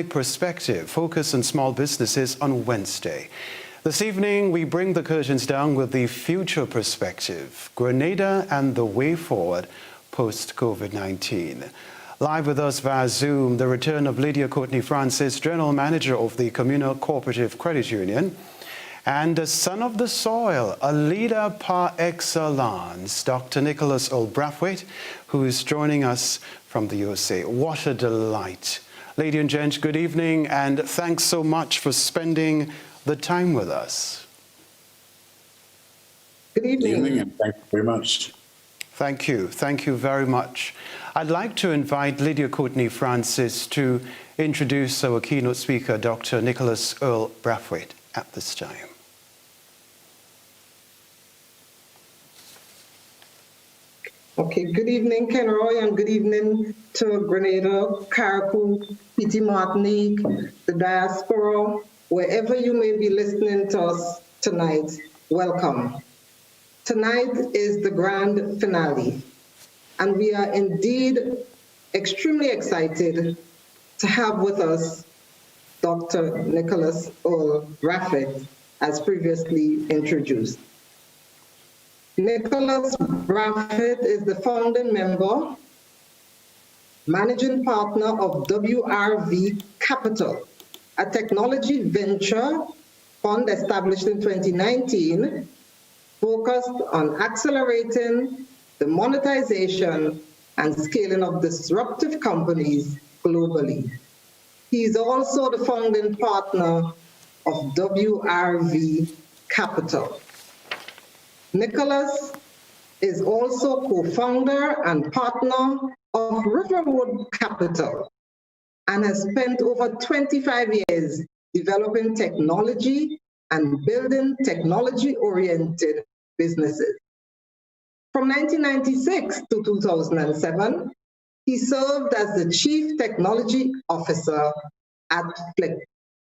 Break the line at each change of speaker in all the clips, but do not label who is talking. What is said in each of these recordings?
Perspective, focus on small businesses on Wednesday. This evening, we bring the curtains down with the future perspective, Grenada and the way forward post-COVID-19. Live with us via Zoom, the return of Lydia Courtney Francis, General Manager of the Communal Cooperative Credit Union, and the son of the soil, a leader par excellence, Dr. Nicholas Earle Brathwaite, who is joining us from the USA. What a delight. Ladies and gents, good evening, and thanks so much for spending the time with us.
Good evening, and thank you very much.
Thank you. Thank you very much. I'd like to invite Lydia Courtney Francis to introduce our keynote speaker, Dr. Nicholas Earle Brathwaite, at this time.
Okay, good evening, Kenroy, and good evening to Grenada, Carriacou, PT Martinique, the diaspora, wherever you may be listening to us tonight, welcome. Tonight is the grand finale, and we are indeed extremely excited to have with us Dr. Nicholas Earle Brathwaite, as previously introduced. Nicholas Brathwaite is the founding member, managing partner of WRV Capital, a technology venture fund established in 2019, focused on accelerating the monetization and scaling of disruptive companies globally. He is also the founding partner of WRV Capital. Nicholas is also co-founder and partner of River Road Capital and has spent over 25 years developing technology and building technology-oriented businesses. From 1996 to 2007, he served as the Chief Technology Officer at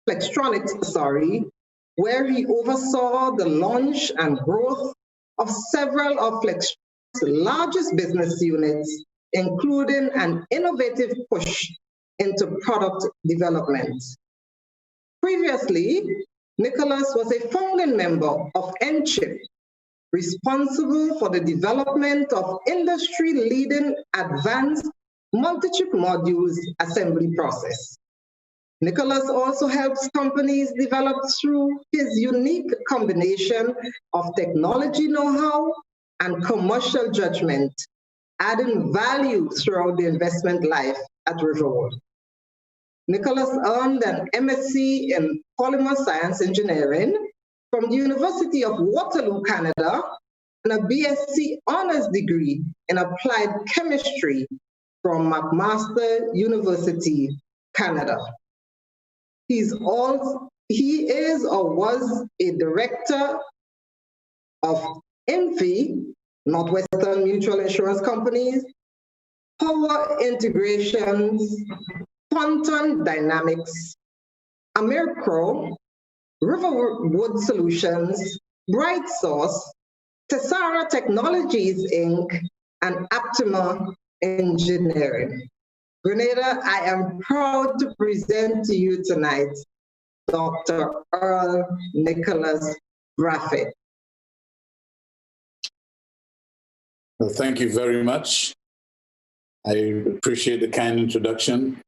Flextronics, where he oversaw the launch and growth of several of Flextronics' largest business units, including an innovative push into product development. Previously, Nicholas was a founding member of NCHIP, responsible for the development of industry-leading advanced multi-chip modules assembly process. Nicholas also helps companies develop through his unique combination of technology know-how and commercial judgment, adding value throughout the investment life at Riverwood. Nicholas earned an MSc in Polymer Science Engineering from the University of Waterloo, Canada, and a BSc Honors degree in Applied Chemistry from McMaster University, Canada. He is or was a director of INFI, Northwestern Mutual Insurance Companies, Power Integrations, Quantum Dynamics, Amirco, Riverwood Solutions, Bright Source, Tessara Technologies, Inc., and Aptima Engineering. Grenada, I am proud to present to you tonight Dr. Earle Nicholas Brathwaite.
Well, thank you very much. I appreciate the kind introduction.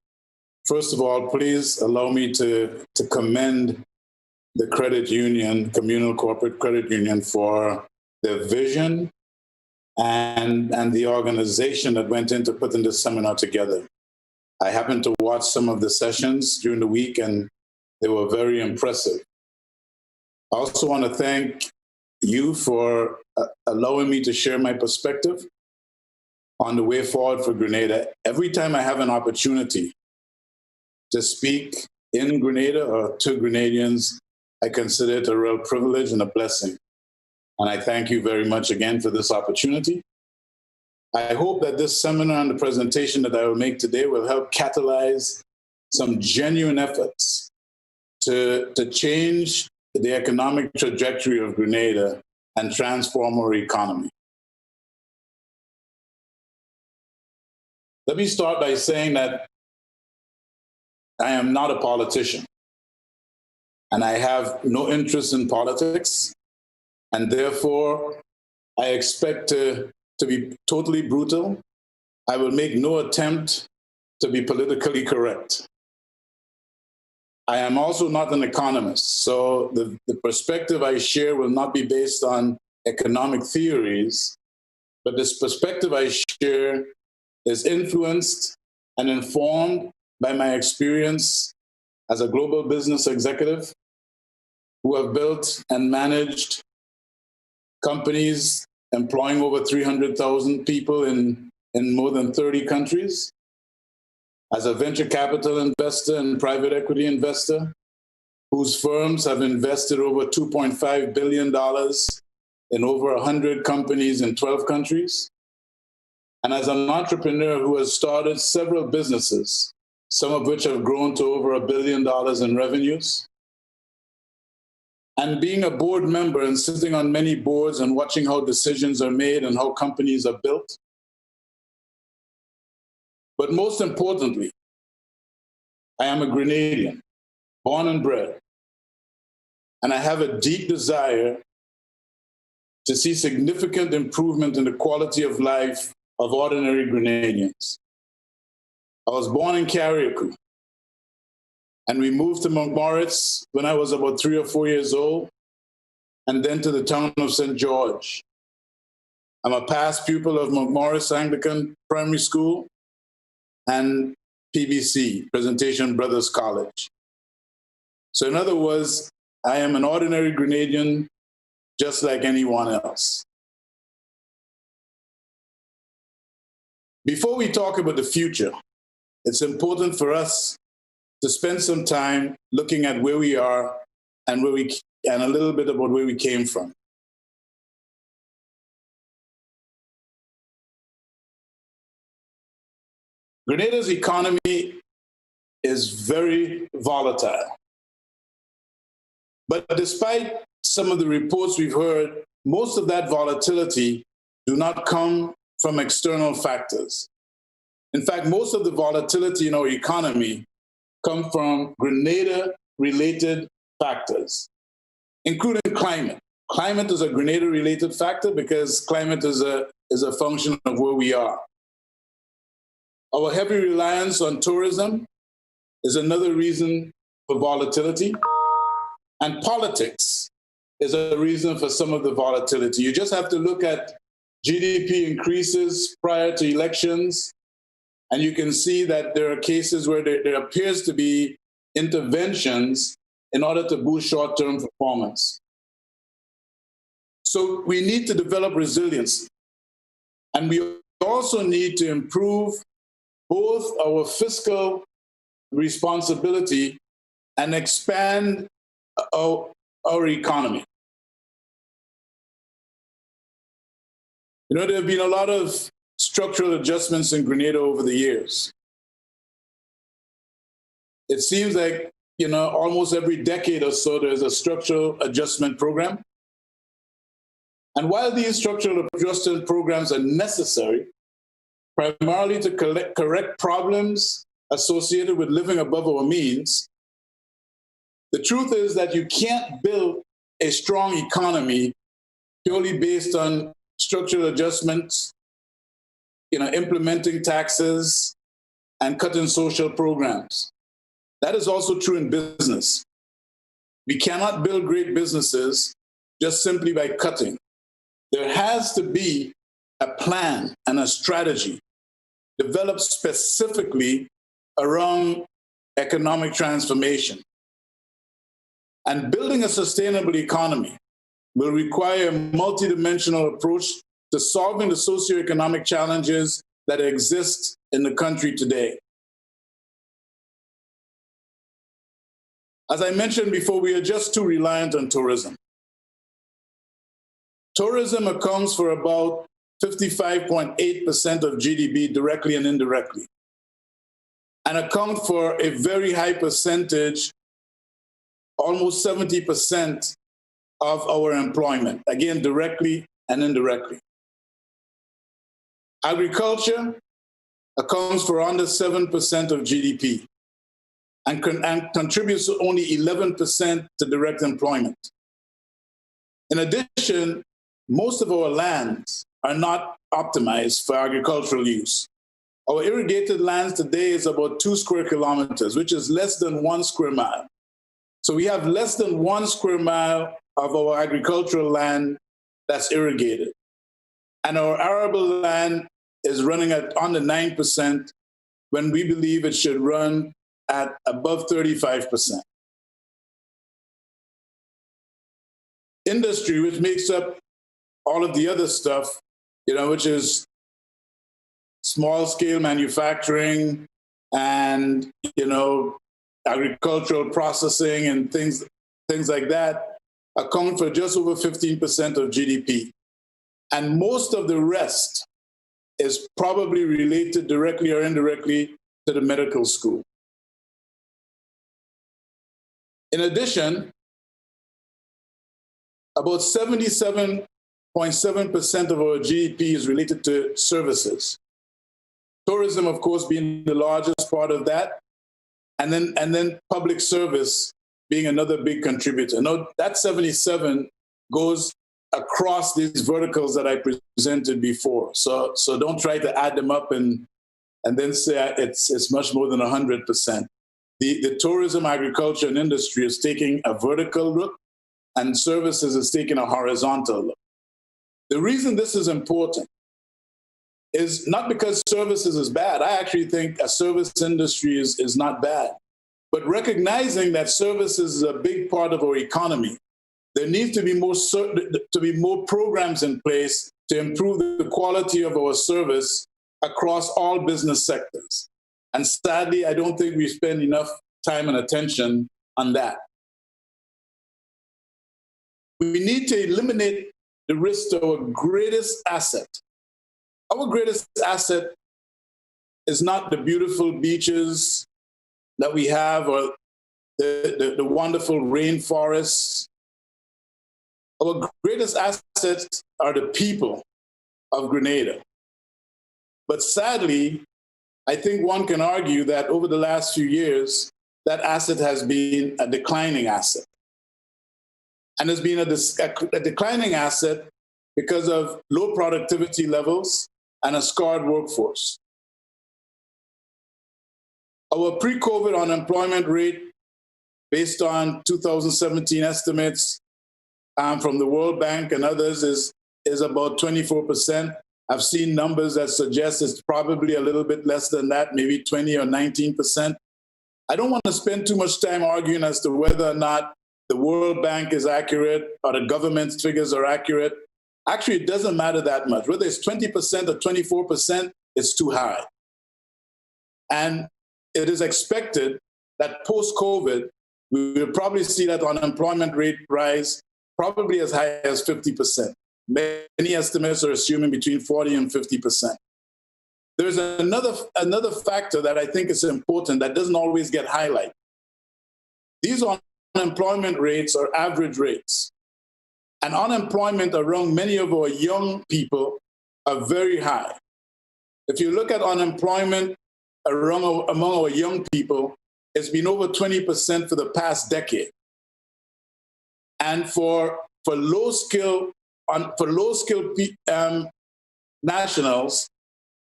First of all, please allow me to commend the credit union, Communal Corporate Credit Union, for their vision and the organization that went into putting this seminar together. I happened to watch some of the sessions during the week, and they were very impressive. I also want to thank you for allowing me to share my perspective on the way forward for Grenada. Every time I have an opportunity to speak in Grenada or to Grenadians, I consider it a real privilege and a blessing. And I thank you very much again for this opportunity. I hope that this seminar and the presentation that I will make today will help catalyze some genuine efforts to change the economic trajectory of Grenada and transform our economy. Let me start by saying that I am not a politician, and I have no interest in politics, and therefore I expect to be totally brutal. I will make no attempt to be politically correct. I am also not an economist, so the perspective I share will not be based on economic theories, but this perspective I share is influenced and informed by my experience as a global business executive who have built and managed companies employing over 300,000 people in more than 30 countries, as a venture capital investor and private equity investor whose firms have invested over $2.5 billion in over 100 companies in 12 countries, and as an entrepreneur who has started several businesses, some of which have grown to over $1 billion in revenues. And being a board member and sitting on many boards and watching how decisions are made and how companies are built. But most importantly, I am a Grenadian, born and bred, and I have a deep desire to see significant improvement in the quality of life of ordinary Grenadians. I was born in Carriacou, and we moved to Montmoritz when I was about 3 or 4 years old, and then to the town of St. George. I'm a past pupil of Montmoritz Anglican Primary School and PBC, Presentation Brothers College. So in other words, I am an ordinary Grenadian just like anyone else. Before we talk about the future, it's important for us to spend some time looking at where we are and a little bit about where we came from. Grenada's economy is very volatile. But despite some of the reports we've heard, most of that volatility do not come from external factors. In fact, most of the volatility in our economy come from Grenada-related factors, including climate. Climate is a Grenada-related factor because climate is a function of where we are. Our heavy reliance on tourism is another reason for volatility. And politics is a reason for some of the volatility. You just have to look at GDP increases prior to elections, and you can see that there are cases where there appears to be interventions in order to boost short-term performance. So we need to develop resilience. And we also need to improve both our fiscal responsibility and expand our economy. You know, there have been a lot of structural adjustments in Grenada over the years. It seems like, you know, almost every decade or so, there's a structural adjustment program. And while these structural adjustment programs are necessary, primarily to correct problems associated with living above our means, the truth is that you can't build a strong economy purely based on structural adjustments, you know, implementing taxes and cutting social programs. That is also true in business. We cannot build great businesses just simply by cutting. There has to be a plan and a strategy developed specifically around economic transformation. And building a sustainable economy will require a multidimensional approach to solving the socioeconomic challenges that exist in the country today. As I mentioned before, we are just too reliant on tourism. Tourism accounts for about 55.8% of GDP directly and indirectly, and account for a very high percentage, almost 70% of our employment, again, directly and indirectly. Agriculture accounts for under 7% of GDP. and contributes only 11% to direct employment. In addition, most of our lands are not optimized for agricultural use. Our irrigated lands today is about 2 square kilometers, which is less than 1 square mile. So we have less than 1 square mile of our agricultural land that's irrigated. And our arable land is running at under 9% when we believe it should run at above 35%. Industry, which makes up all of the other stuff, which is small-scale manufacturing and, agricultural processing and things like that, account for just over 15% of GDP. And most of the rest is probably related directly or indirectly to the medical school. In addition, about 77.7% of our GDP is related to services. Tourism, of course, being the largest part of that, and then public service being another big contributor. Now, that 77 goes across these verticals that I presented before. So don't try to add them up and then say it's much more than 100%. The tourism, agriculture, and industry is taking a vertical look, and services is taking a horizontal look. The reason this is important is not because services is bad. I actually think a service industry is not bad. But recognizing that services is a big part of our economy, there needs to be more programs in place to improve the quality of our service across all business sectors. And sadly, I don't think we spend enough time and attention on that. We need to eliminate the risk to our greatest asset. Our greatest asset is not the beautiful beaches that we have or the wonderful rainforests. Our greatest assets are the people of Grenada. But sadly, I think one can argue that over the last few years, that asset has been a declining asset. And it's been a declining asset because of low productivity levels and a scarred workforce. Our pre-COVID unemployment rate, based on 2017 estimates from the World Bank and others, is about 24%. I've seen numbers that suggest it's probably a little bit less than that, maybe 20 or 19%. I don't want to spend too much time arguing as to whether or not the World Bank is accurate or the government's figures are accurate. Actually, it doesn't matter that much. Whether it's 20% or 24%, it's too high. And it is expected that post-COVID, we will probably see that unemployment rate rise probably as high as 50%. Many estimates are assuming between 40 and 50%. There's another factor that I think is important that doesn't always get highlighted. These unemployment rates are average rates. And unemployment around many of our young people are very high. If you look at unemployment among our young people, it's been over 20% for the past decade. And for low-skill nationals,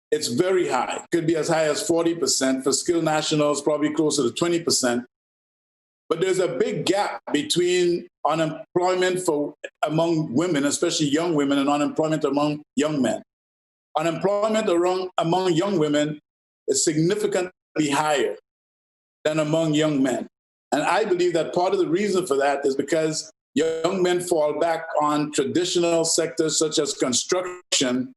it's very high. It could be as high as 40%. For skilled nationals, probably closer to 20%. But there's a big gap between unemployment among women, especially young women, and unemployment among young men. Unemployment among young women is significantly higher than among young men. And I believe that part of the reason for that is because young men fall back on traditional sectors such as construction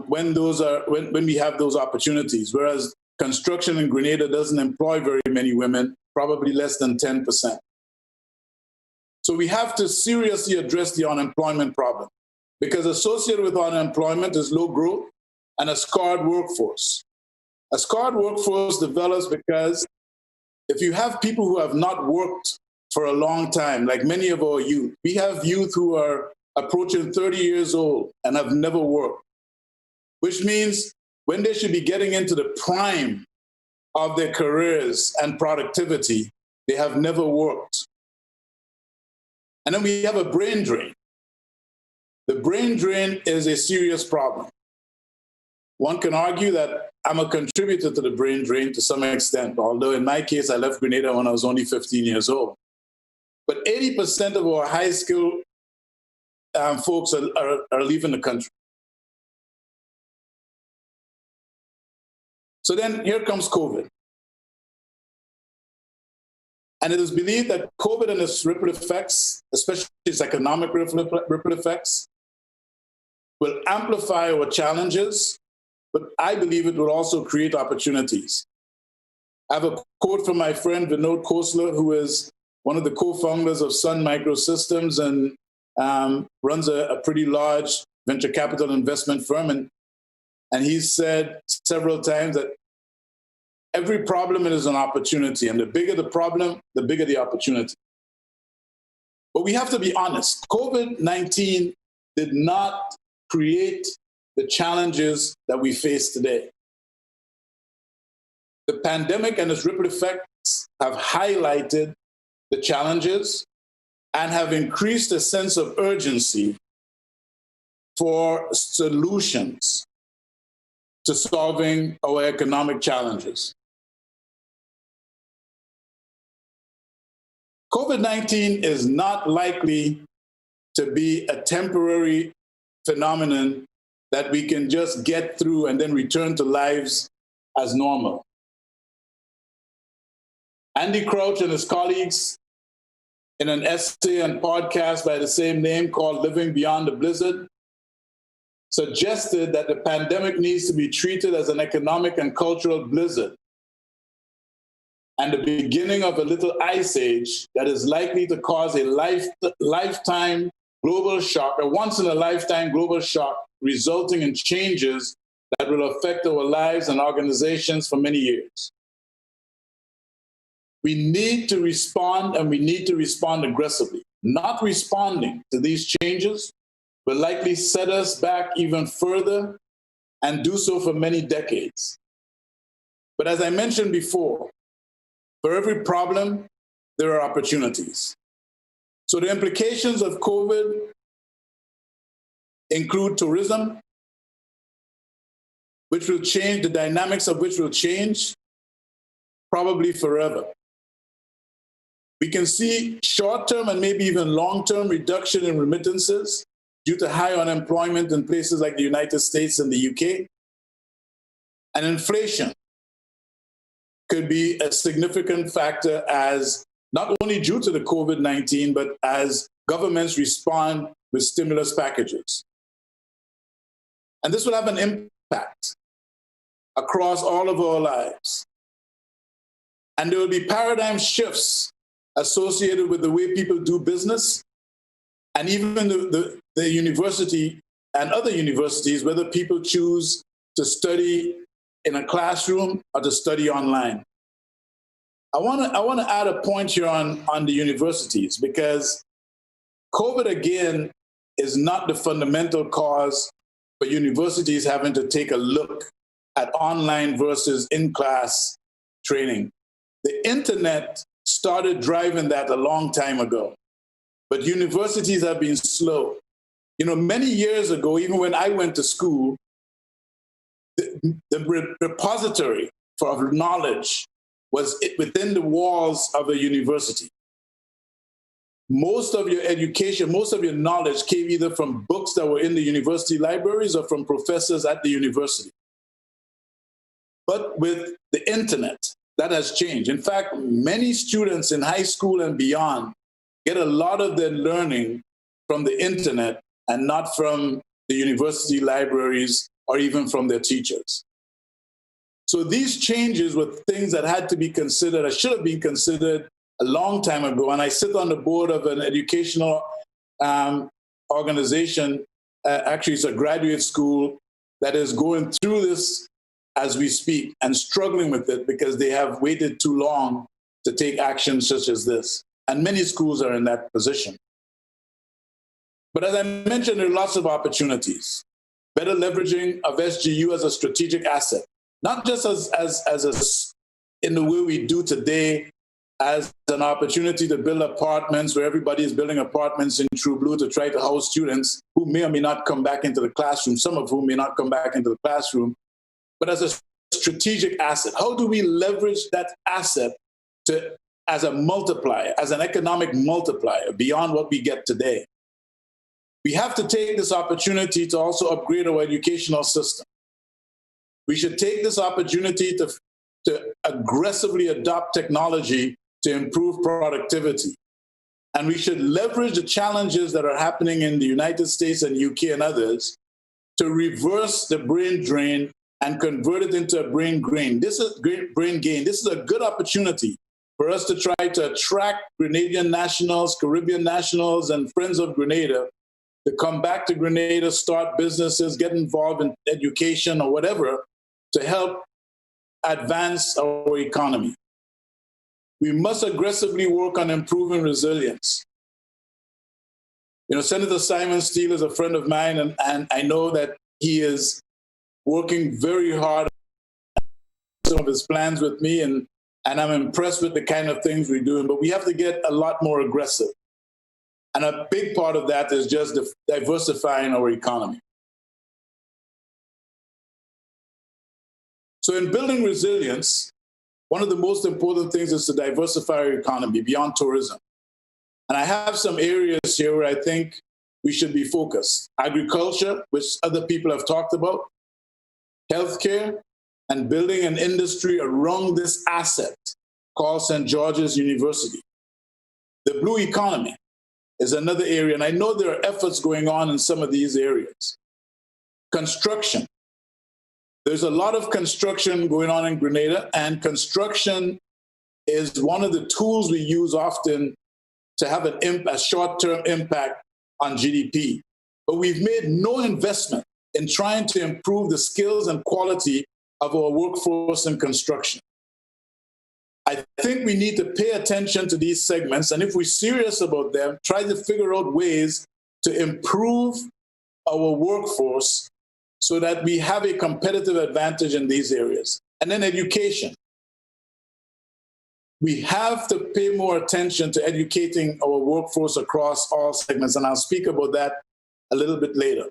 when we have those opportunities, whereas construction in Grenada doesn't employ very many women, probably less than 10%. So we have to seriously address the unemployment problem, because associated with unemployment is low growth and a scarred workforce. A scarred workforce develops because if you have people who have not worked for a long time, like many of our youth, we have youth who are approaching 30 years old and have never worked, which means when they should be getting into the prime of their careers and productivity, they have never worked. And then we have a brain drain. The brain drain is a serious problem. One can argue that I'm a contributor to the brain drain to some extent, although in my case, I left Grenada when I was only 15 years old. But 80% of our high-skilled folks are leaving the country. So then here comes COVID. And it is believed that COVID and its ripple effects, especially its economic ripple effects, will amplify our challenges, but I believe it will also create opportunities. I have a quote from my friend Vinod Khosla, who is one of the co-founders of Sun Microsystems and runs a pretty large venture capital investment firm. And he's said several times that every problem is an opportunity, and the bigger the problem, the bigger the opportunity. But we have to be honest. COVID-19 did not create the challenges that we face today. The pandemic and its ripple effects have highlighted the challenges and have increased a sense of urgency for solutions to solving our economic challenges. COVID-19 is not likely to be a temporary phenomenon that we can just get through and then return to lives as normal. Andy Crouch and his colleagues, in an essay and podcast by the same name called Living Beyond the Blizzard, suggested that the pandemic needs to be treated as an economic and cultural blizzard and the beginning of a little ice age that is likely to cause a lifetime global shock, a once-in-a-lifetime global shock, resulting in changes that will affect our lives and organizations for many years. We need to respond, and we need to respond aggressively. Not responding to these changes will likely set us back even further and do so for many decades. But as I mentioned before, for every problem, there are opportunities. So the implications of COVID include tourism, which will change, the dynamics of which will change probably forever. We can see short-term and maybe even long-term reduction in remittances due to high unemployment in places like the United States and the UK. And inflation could be a significant factor as not only due to the COVID-19, but as governments respond with stimulus packages. And this will have an impact across all of our lives. And there will be paradigm shifts associated with the way people do business, and even the university and other universities, whether people choose to study in a classroom or to study online. I want to add a point here on the universities, because COVID, again, is not the fundamental cause for universities having to take a look at online versus in-class training. The internet started driving that a long time ago, but universities have been slow. You know, many years ago, even when I went to school, the repository for knowledge was within the walls of a university. Most of your education, most of your knowledge came either from books that were in the university libraries or from professors at the university. But with the internet, that has changed. In fact, many students in high school and beyond get a lot of their learning from the internet and not from the university libraries or even from their teachers. So these changes were things that had to be considered, or should have been considered a long time ago. And I sit on the board of an educational organization, actually it's a graduate school that is going through this as we speak and struggling with it because they have waited too long to take action such as this. And many schools are in that position. But as I mentioned, there are lots of opportunities. Better leveraging of SGU as a strategic asset, not just as in the way we do today as an opportunity to build apartments where everybody is building apartments in True Blue to try to house students who may or may not come back into the classroom, some of whom may not come back into the classroom, but as a strategic asset. How do we leverage that asset as a multiplier, as an economic multiplier beyond what we get today? We have to take this opportunity to also upgrade our educational system. We should take this opportunity to aggressively adopt technology to improve productivity. And we should leverage the challenges that are happening in the United States and UK and others to reverse the brain drain and convert it into a brain gain. This is brain gain. This is a good opportunity for us to try to attract Grenadian nationals, Caribbean nationals, and friends of Grenada to come back to Grenada, start businesses, get involved in education or whatever to help advance our economy. We must aggressively work on improving resilience. You know, Senator Simon Steele is a friend of mine, and I know that he is working very hard on some of his plans with me, and I'm impressed with the kind of things we're doing, but we have to get a lot more aggressive. And a big part of that is just diversifying our economy. So in building resilience, one of the most important things is to diversify our economy beyond tourism. And I have some areas here where I think we should be focused. Agriculture, which other people have talked about, healthcare, and building an industry around this asset called St. George's University. The blue economy is another area, and I know there are efforts going on in some of these areas. Construction. There's a lot of construction going on in Grenada, and construction is one of the tools we use often to have a short-term impact on GDP. But we've made no investment in trying to improve the skills and quality of our workforce in construction. I think we need to pay attention to these segments, and if we're serious about them, try to figure out ways to improve our workforce so that we have a competitive advantage in these areas. And then education. We have to pay more attention to educating our workforce across all segments, and I'll speak about that a little bit later.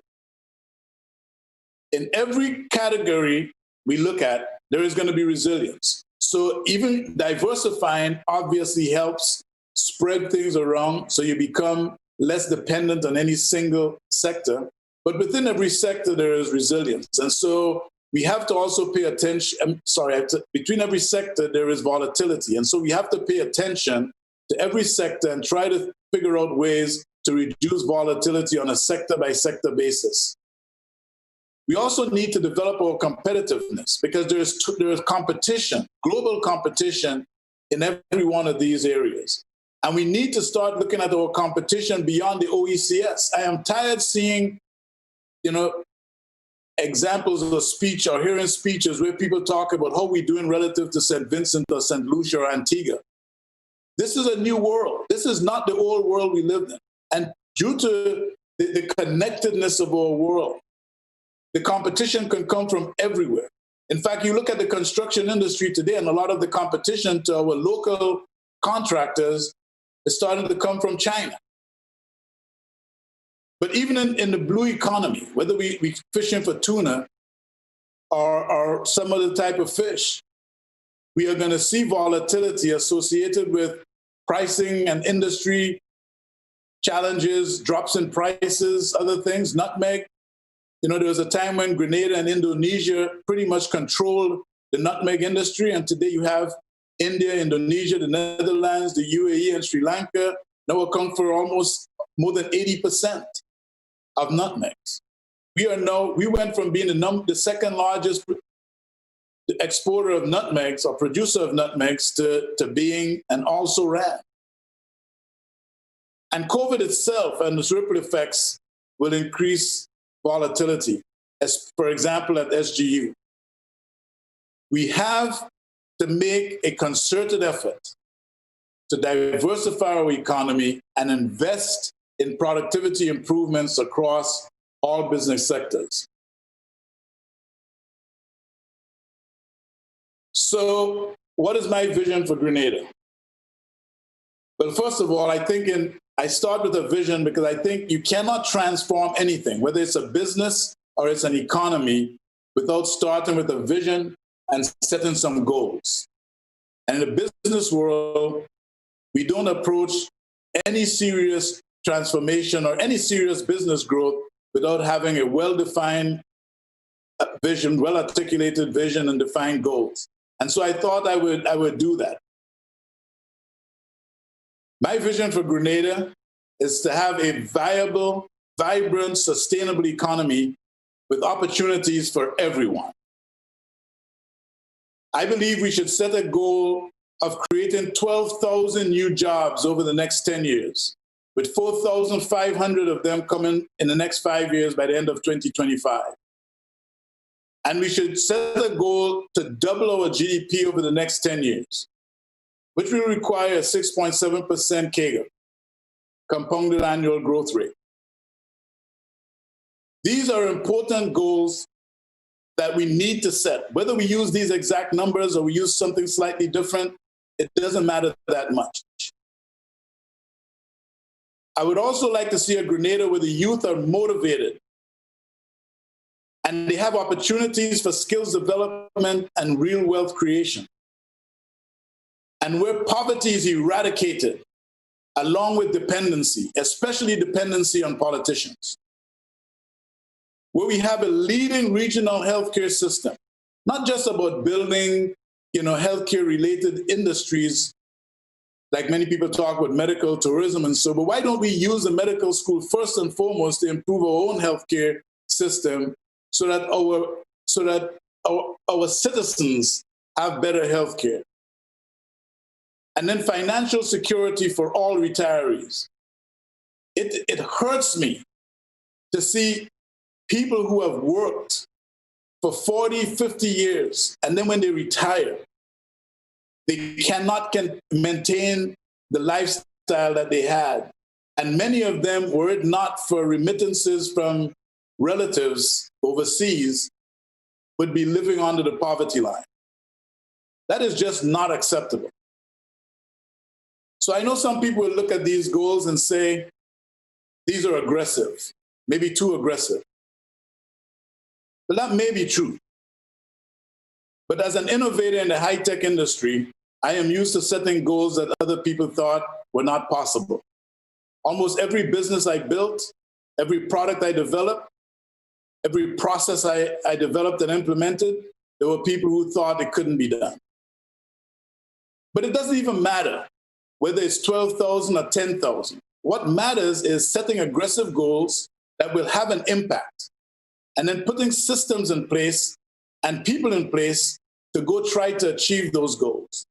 In every category we look at, there is going to be resilience. So even diversifying obviously helps spread things around so you become less dependent on any single sector. But within every sector, there is resilience. And so we have to also pay attention, between every sector, there is volatility. And so we have to pay attention to every sector and try to figure out ways to reduce volatility on a sector-by-sector basis. We also need to develop our competitiveness because there is competition, global competition in every one of these areas. And we need to start looking at our competition beyond the OECS. I am tired seeing, examples of a speech or hearing speeches where people talk about how we're doing relative to St. Vincent or St. Lucia or Antigua. This is a new world. This is not the old world we lived in. And due to the connectedness of our world, the competition can come from everywhere. In fact, you look at the construction industry today, and a lot of the competition to our local contractors is starting to come from China. But even in the blue economy, whether we're fishing for tuna or some other type of fish, we are going to see volatility associated with pricing and industry challenges, drops in prices, other things, nutmeg. There was a time when Grenada and Indonesia pretty much controlled the nutmeg industry, and today you have India, Indonesia, the Netherlands, the UAE, and Sri Lanka now account for almost more than 80% of nutmegs. We went from being the second largest exporter of nutmegs or producer of nutmegs to being an also ran. And COVID itself and its ripple effects will increase volatility, as for example at SGU. We have to make a concerted effort to diversify our economy and invest in productivity improvements across all business sectors. So what is my vision for Grenada? Well, first of all, I start with a vision because I think you cannot transform anything, whether it's a business or it's an economy, without starting with a vision and setting some goals. And in the business world, we don't approach any serious transformation or any serious business growth without having a well-defined vision, well-articulated vision and defined goals. And so I thought I would do that. My vision for Grenada is to have a viable, vibrant, sustainable economy with opportunities for everyone. I believe we should set a goal of creating 12,000 new jobs over the next 10 years, with 4,500 of them coming in the next 5 years by the end of 2025. And we should set a goal to double our GDP over the next 10 years, which will require a 6.7% CAGR, compounded annual growth rate. These are important goals that we need to set. Whether we use these exact numbers or we use something slightly different, it doesn't matter that much. I would also like to see a Grenada where the youth are motivated and they have opportunities for skills development and real wealth creation. And where poverty is eradicated, along with dependency, especially dependency on politicians. Where we have a leading regional healthcare system, not just about building, healthcare related industries, like many people talk about medical tourism and so, but why don't we use the medical school first and foremost to improve our own healthcare system so that our citizens have better healthcare? And then financial security for all retirees. It hurts me to see people who have worked for 40, 50 years, and then when they retire, they cannot maintain the lifestyle that they had. And many of them, were it not for remittances from relatives overseas, would be living under the poverty line. That is just not acceptable. So I know some people will look at these goals and say, these are aggressive, maybe too aggressive. But that may be true. But as an innovator in the high-tech industry, I am used to setting goals that other people thought were not possible. Almost every business I built, every product I developed, every process I developed and implemented, there were people who thought it couldn't be done. But it doesn't even matter whether it's 12,000 or 10,000. What matters is setting aggressive goals that will have an impact, and then putting systems in place and people in place to go try to achieve those goals.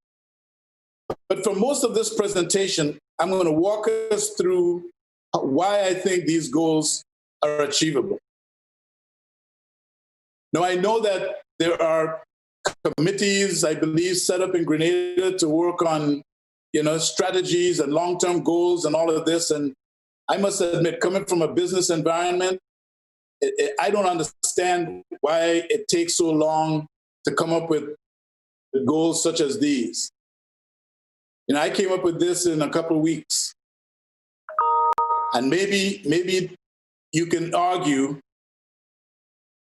But for most of this presentation, I'm going to walk us through why I think these goals are achievable. Now, I know that there are committees, I believe, set up in Grenada to work on, strategies and long-term goals and all of this. And I must admit, coming from a business environment, I don't understand why it takes so long to come up with goals such as these. I came up with this in a couple of weeks. And maybe you can argue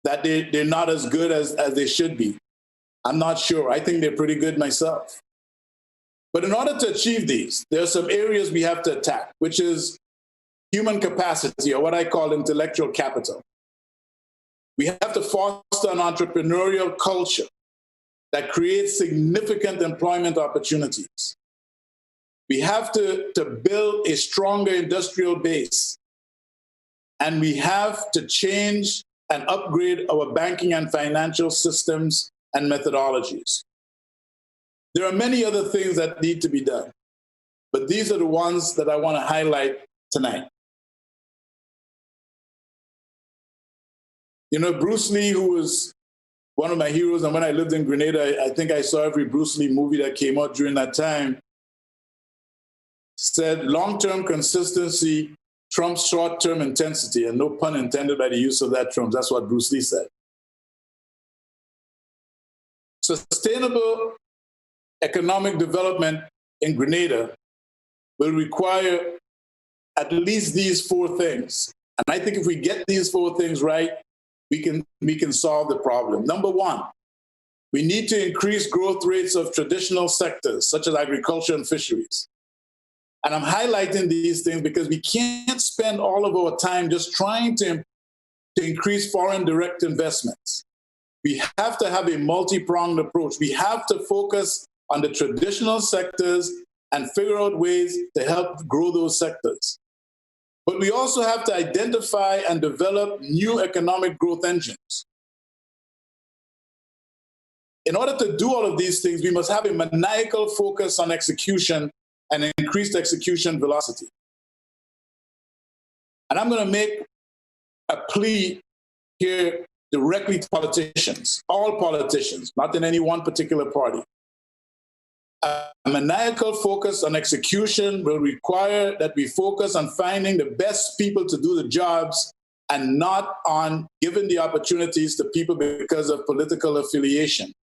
that they're not as good as they should be. I'm not sure. I think they're pretty good myself. But in order to achieve these, there are some areas we have to attack, which is human capacity, or what I call intellectual capital. We have to foster an entrepreneurial culture that creates significant employment opportunities. We have to build a stronger industrial base. And we have to change and upgrade our banking and financial systems and methodologies. There are many other things that need to be done, but these are the ones that I want to highlight tonight. Bruce Lee, who was one of my heroes, and when I lived in Grenada, I think I saw every Bruce Lee movie that came out during that time, said long-term consistency trumps short-term intensity, and no pun intended by the use of that term. That's what Bruce Lee said. Sustainable economic development in Grenada will require at least these four things. And I think if we get these four things right, we can solve the problem. Number one, we need to increase growth rates of traditional sectors such as agriculture and fisheries. And I'm highlighting these things because we can't spend all of our time just trying to increase foreign direct investments. We have to have a multi-pronged approach. We have to focus on the traditional sectors and figure out ways to help grow those sectors. But we also have to identify and develop new economic growth engines. In order to do all of these things, we must have a maniacal focus on execution and increased execution velocity. And I'm going to make a plea here directly to politicians, all politicians, not in any one particular party. A maniacal focus on execution will require that we focus on finding the best people to do the jobs and not on giving the opportunities to people because of political affiliation.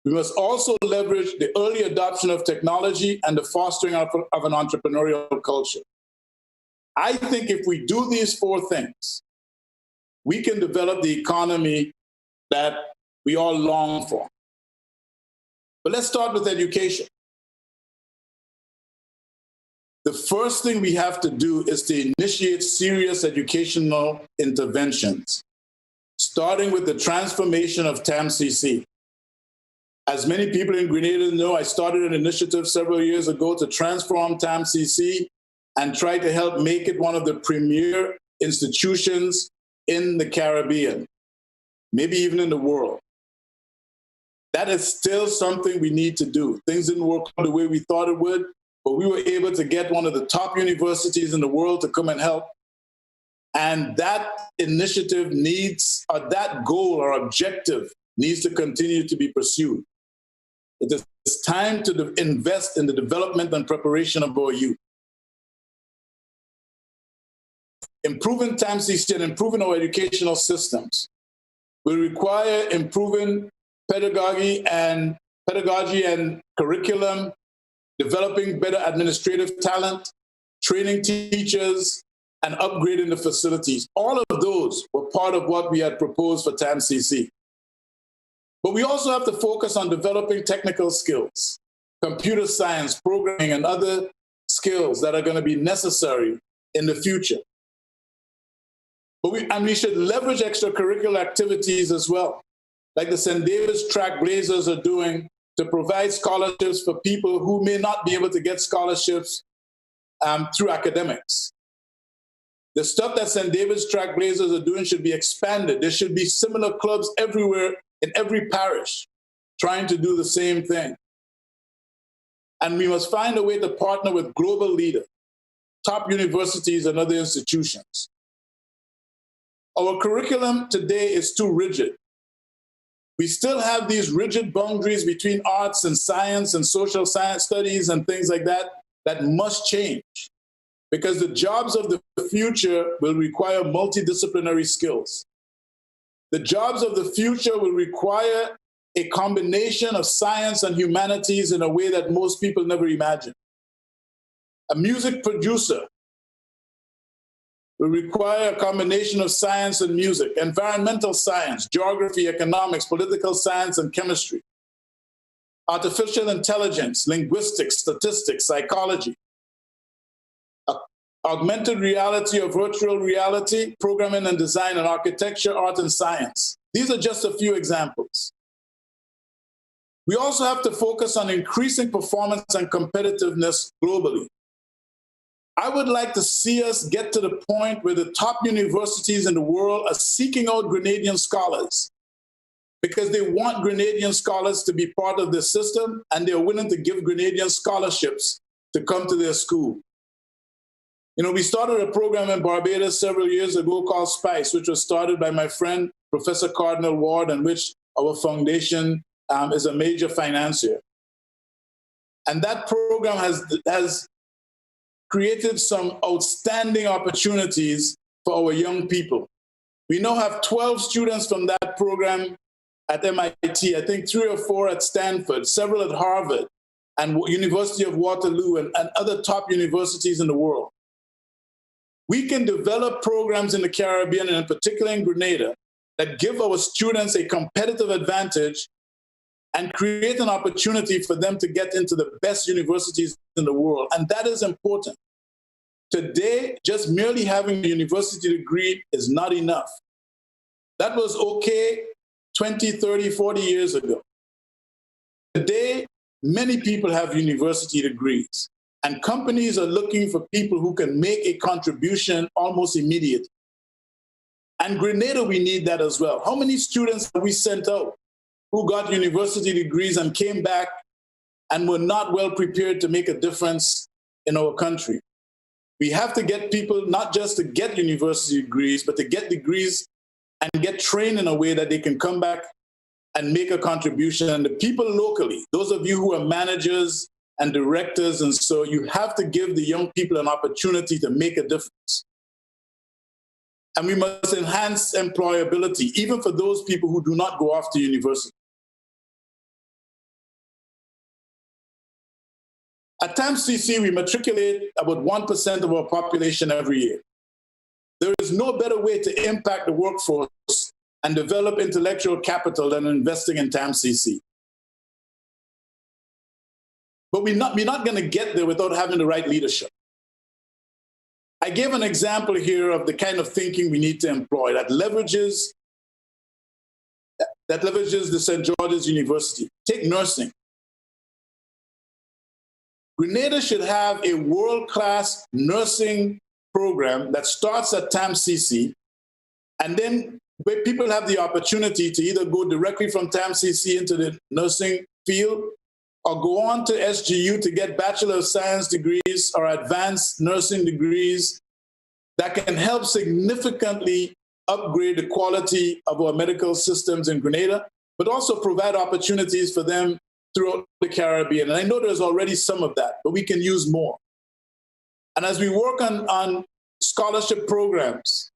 We must also leverage the early adoption of technology and the fostering of an entrepreneurial culture. I think if we do these four things, we can develop the economy that we all long for. But let's start with education. The first thing we have to do is to initiate serious educational interventions, starting with the transformation of TAMCC. As many people in Grenada know, I started an initiative several years ago to transform TAMCC and try to help make it one of the premier institutions in the Caribbean, maybe even in the world. That is still something we need to do. Things didn't work out the way we thought it would, but we were able to get one of the top universities in the world to come and help. And that initiative needs, or that goal or objective needs to continue to be pursued. It is time to invest in the development and preparation of our youth. Improving TAMCC and improving our educational systems will require improving pedagogy and curriculum, developing better administrative talent, training teachers, and upgrading the facilities. All of those were part of what we had proposed for TAMCC. But we also have to focus on developing technical skills, computer science, programming, and other skills that are going to be necessary in the future. But we should leverage extracurricular activities as well, like the St. David's Trailblazers are doing, to provide scholarships for people who may not be able to get scholarships through academics. The stuff that St. David's Trailblazers are doing should be expanded. There should be similar clubs everywhere in every parish trying to do the same thing. And we must find a way to partner with global leaders, top universities and other institutions. Our curriculum today is too rigid. We still have these rigid boundaries between arts and science and social science studies and things like that that must change, because the jobs of the future will require multidisciplinary skills. The jobs of the future will require a combination of science and humanities in a way that most people never imagined. A music producer will require a combination of science and music, environmental science, geography, economics, political science, and chemistry, artificial intelligence, linguistics, statistics, psychology, augmented reality or virtual reality, programming and design, and architecture, art, and science. These are just a few examples. We also have to focus on increasing performance and competitiveness globally. I would like to see us get to the point where the top universities in the world are seeking out Grenadian scholars because they want Grenadian scholars to be part of the system, and they're willing to give Grenadian scholarships to come to their school. You know, we started a program in Barbados several years ago called SPICE, which was started by my friend, Professor Cardinal Ward, and which our foundation is a major financier. And that program has created some outstanding opportunities for our young people. We now have 12 students from that program at MIT, I think 3 or 4 at Stanford, several at Harvard, and University of Waterloo, and other top universities in the world. We can develop programs in the Caribbean, and in particular in Grenada, that give our students a competitive advantage and create an opportunity for them to get into the best universities in the world. And that is important. Today, just merely having a university degree is not enough. That was okay 20, 30, 40 years ago. Today, many people have university degrees, and companies are looking for people who can make a contribution almost immediately. And Grenada, we need that as well. How many students have we sent out who got university degrees and came back and were not well prepared to make a difference in our country? We have to get people not just to get university degrees, but to get degrees and get trained in a way that they can come back and make a contribution. And the people locally, those of you who are managers and directors, and so you have to give the young people an opportunity to make a difference. And we must enhance employability, even for those people who do not go off to university. At TAMCC, we matriculate about 1% of our population every year. There is no better way to impact the workforce and develop intellectual capital than investing in TAMCC. But we're not going to get there without having the right leadership. I gave an example here of the kind of thinking we need to employ that leverages the St. George's University. Take nursing. Grenada should have a world-class nursing program that starts at TAMCC, and then where people have the opportunity to either go directly from TAMCC into the nursing field or go on to SGU to get Bachelor of Science degrees or advanced nursing degrees that can help significantly upgrade the quality of our medical systems in Grenada, but also provide opportunities for them throughout the Caribbean. And I know there's already some of that, but we can use more. And as we work on scholarship programs,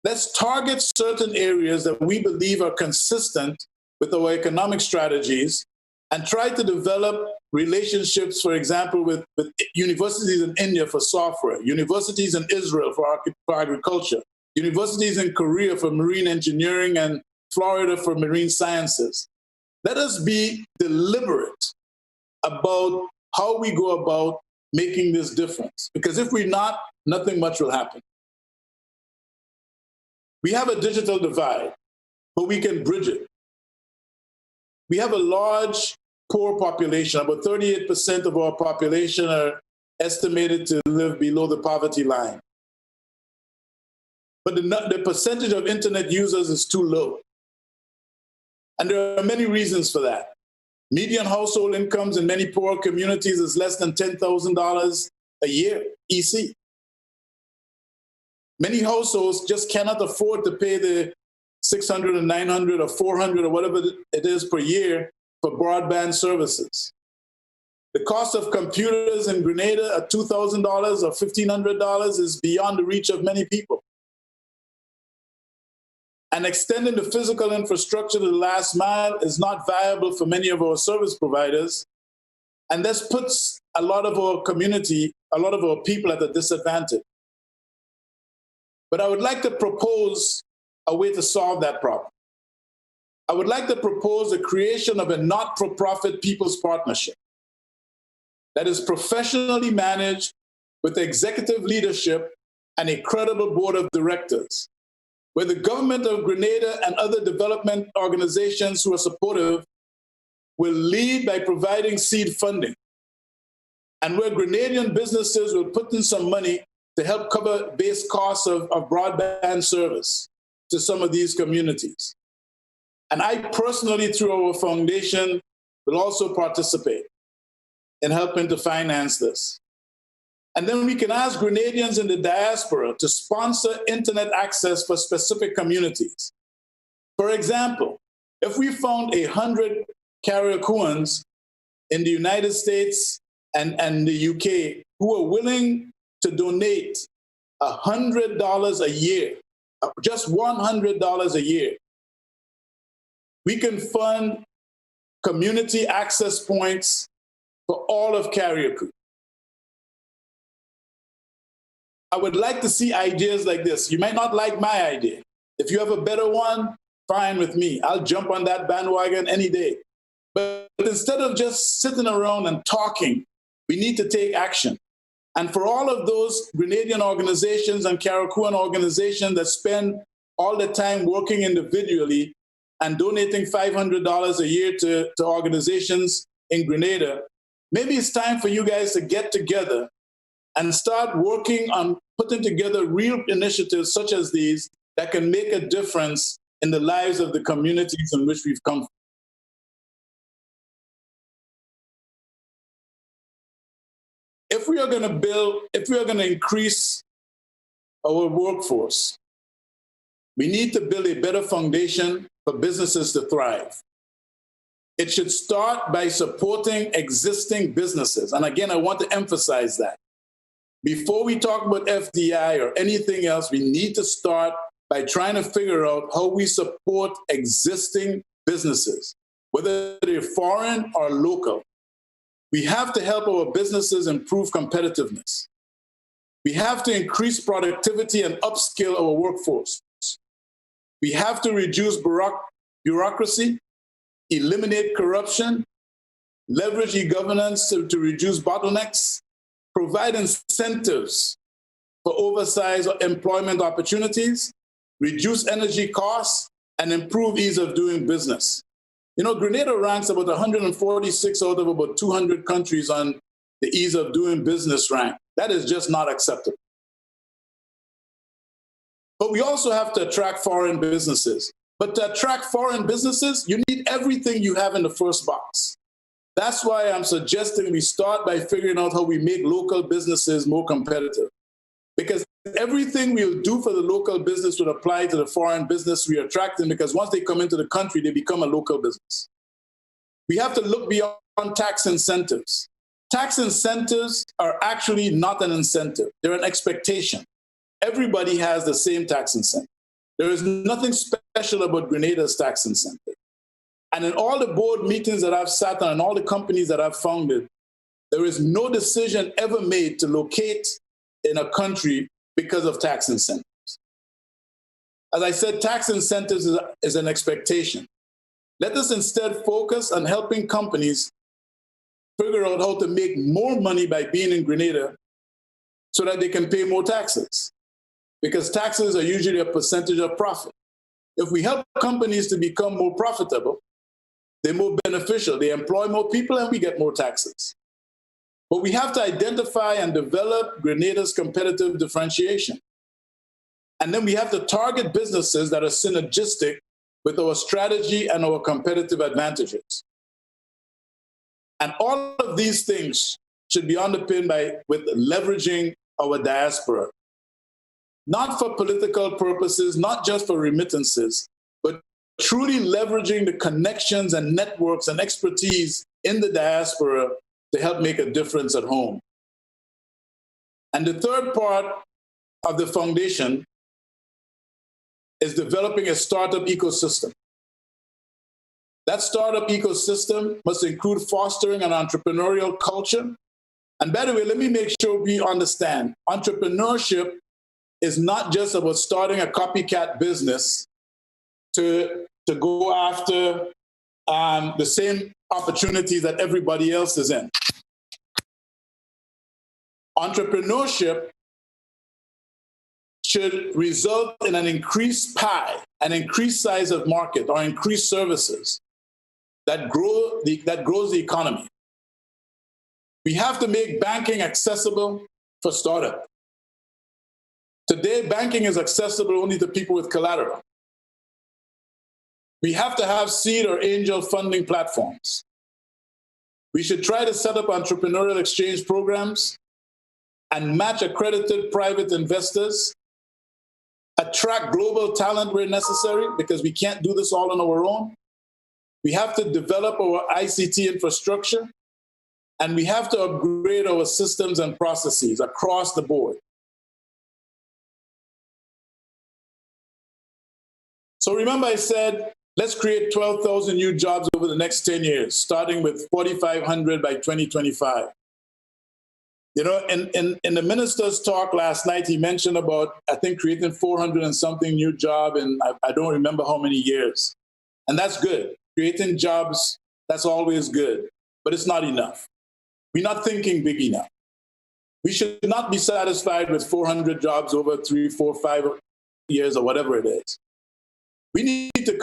let's target certain areas that we believe are consistent with our economic strategies and try to develop relationships, for example, with universities in India for software, universities in Israel for agriculture, universities in Korea for marine engineering, and Florida for marine sciences. Let us be deliberate about how we go about making this difference, because if we're not, nothing much will happen. We have a digital divide, but we can bridge it. We have a large poor population. About 38% of our population are estimated to live below the poverty line. But the percentage of internet users is too low. And there are many reasons for that. Median household incomes in many poor communities is less than $10,000 a year, EC. Many households just cannot afford to pay the $600 or $900 or $400 or whatever it is per year for broadband services. The cost of computers in Grenada at $2,000 or $1,500 is beyond the reach of many people. And extending the physical infrastructure to the last mile is not viable for many of our service providers. And this puts a lot of our community, a lot of our people at a disadvantage. But I would like to propose a way to solve that problem. I would like to propose the creation of a not-for-profit people's partnership that is professionally managed with executive leadership and a credible board of directors, where the government of Grenada and other development organizations who are supportive will lead by providing seed funding, and where Grenadian businesses will put in some money to help cover base costs of broadband service to some of these communities. And I personally, through our foundation, will also participate in helping to finance this. And then we can ask Grenadians in the diaspora to sponsor internet access for specific communities. For example, if we found 100 Carriacouans in the United States and the UK who are willing to donate $100 a year, just $100 a year, We can fund community access points for all of Carriacou. I would like to see ideas like this. You might not like my idea. If you have a better one, fine with me. I'll jump on that bandwagon any day. But instead of just sitting around and talking, we need to take action. And for all of those Grenadian organizations and Carriacouan organizations that spend all the time working individually and donating $500 a year to organizations in Grenada, maybe it's time for you guys to get together and start working on putting together real initiatives such as these that can make a difference in the lives of the communities in which we've come from. If we are going to increase our workforce, we need to build a better foundation for businesses to thrive. It should start by supporting existing businesses. And again, I want to emphasize that. Before we talk about FDI or anything else, we need to start by trying to figure out how we support existing businesses, whether they're foreign or local. We have to help our businesses improve competitiveness. We have to increase productivity and upskill our workforce. We have to reduce bureaucracy, eliminate corruption, leverage e-governance to reduce bottlenecks, provide incentives for oversized employment opportunities, reduce energy costs, and improve ease of doing business. You know, Grenada ranks about 146 out of about 200 countries on the ease of doing business rank. That is just not acceptable. But we also have to attract foreign businesses. But to attract foreign businesses, you need everything you have in the first box. That's why I'm suggesting we start by figuring out how we make local businesses more competitive. Because everything we'll do for the local business would apply to the foreign business we attract them, because once they come into the country, they become a local business. We have to look beyond tax incentives. Tax incentives are actually not an incentive. They're an expectation. Everybody has the same tax incentive. There is nothing special about Grenada's tax incentive. And in all the board meetings that I've sat on and all the companies that I've founded, there is no decision ever made to locate in a country because of tax incentives. As I said, tax incentives is an expectation. Let us instead focus on helping companies figure out how to make more money by being in Grenada so that they can pay more taxes, because taxes are usually a percentage of profit. If we help companies to become more profitable, they're more beneficial, they employ more people, and we get more taxes. But we have to identify and develop Grenada's competitive differentiation. And then we have to target businesses that are synergistic with our strategy and our competitive advantages. And all of these things should be underpinned with leveraging our diaspora, not for political purposes, not just for remittances, but truly leveraging the connections and networks and expertise in the diaspora to help make a difference at home. And the third part of the foundation is developing a startup ecosystem. That startup ecosystem must include fostering an entrepreneurial culture. And by the way, let me make sure we understand, entrepreneurship is not just about starting a copycat business to go after the same opportunities that everybody else is in. Entrepreneurship should result in an increased pie, an increased size of market, or increased services that grows the economy. We have to make banking accessible for startup. Today, banking is accessible only to people with collateral. We have to have seed or angel funding platforms. We should try to set up entrepreneurial exchange programs and match accredited private investors, attract global talent where necessary, because we can't do this all on our own. We have to develop our ICT infrastructure, and we have to upgrade our systems and processes across the board. So remember I said Let's create 12,000 new jobs over the next 10 years, starting with 4,500 by 2025. You know, in the minister's talk last night, he mentioned about, I think, creating 400 and something new jobs, and I don't remember how many years. And that's good. Creating jobs, that's always good, but it's not enough. We're not thinking big enough. We should not be satisfied with 400 jobs over 3, 4, 5 years or whatever it is. We need to,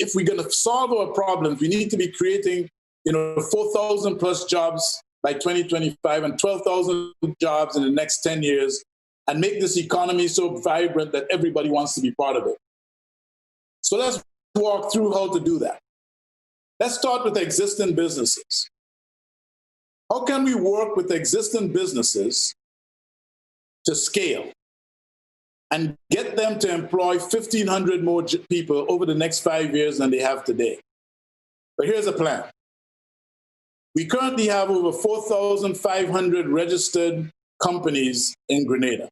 if we're going to solve our problems, we need to be creating, 4,000 plus jobs by 2025 and 12,000 jobs in the next 10 years and make this economy so vibrant that everybody wants to be part of it. So let's walk through how to do that. Let's start with existing businesses. How can we work with existing businesses to scale and get them to employ 1,500 more people over the next 5 years than they have today? But here's a plan. We currently have over 4,500 registered companies in Grenada.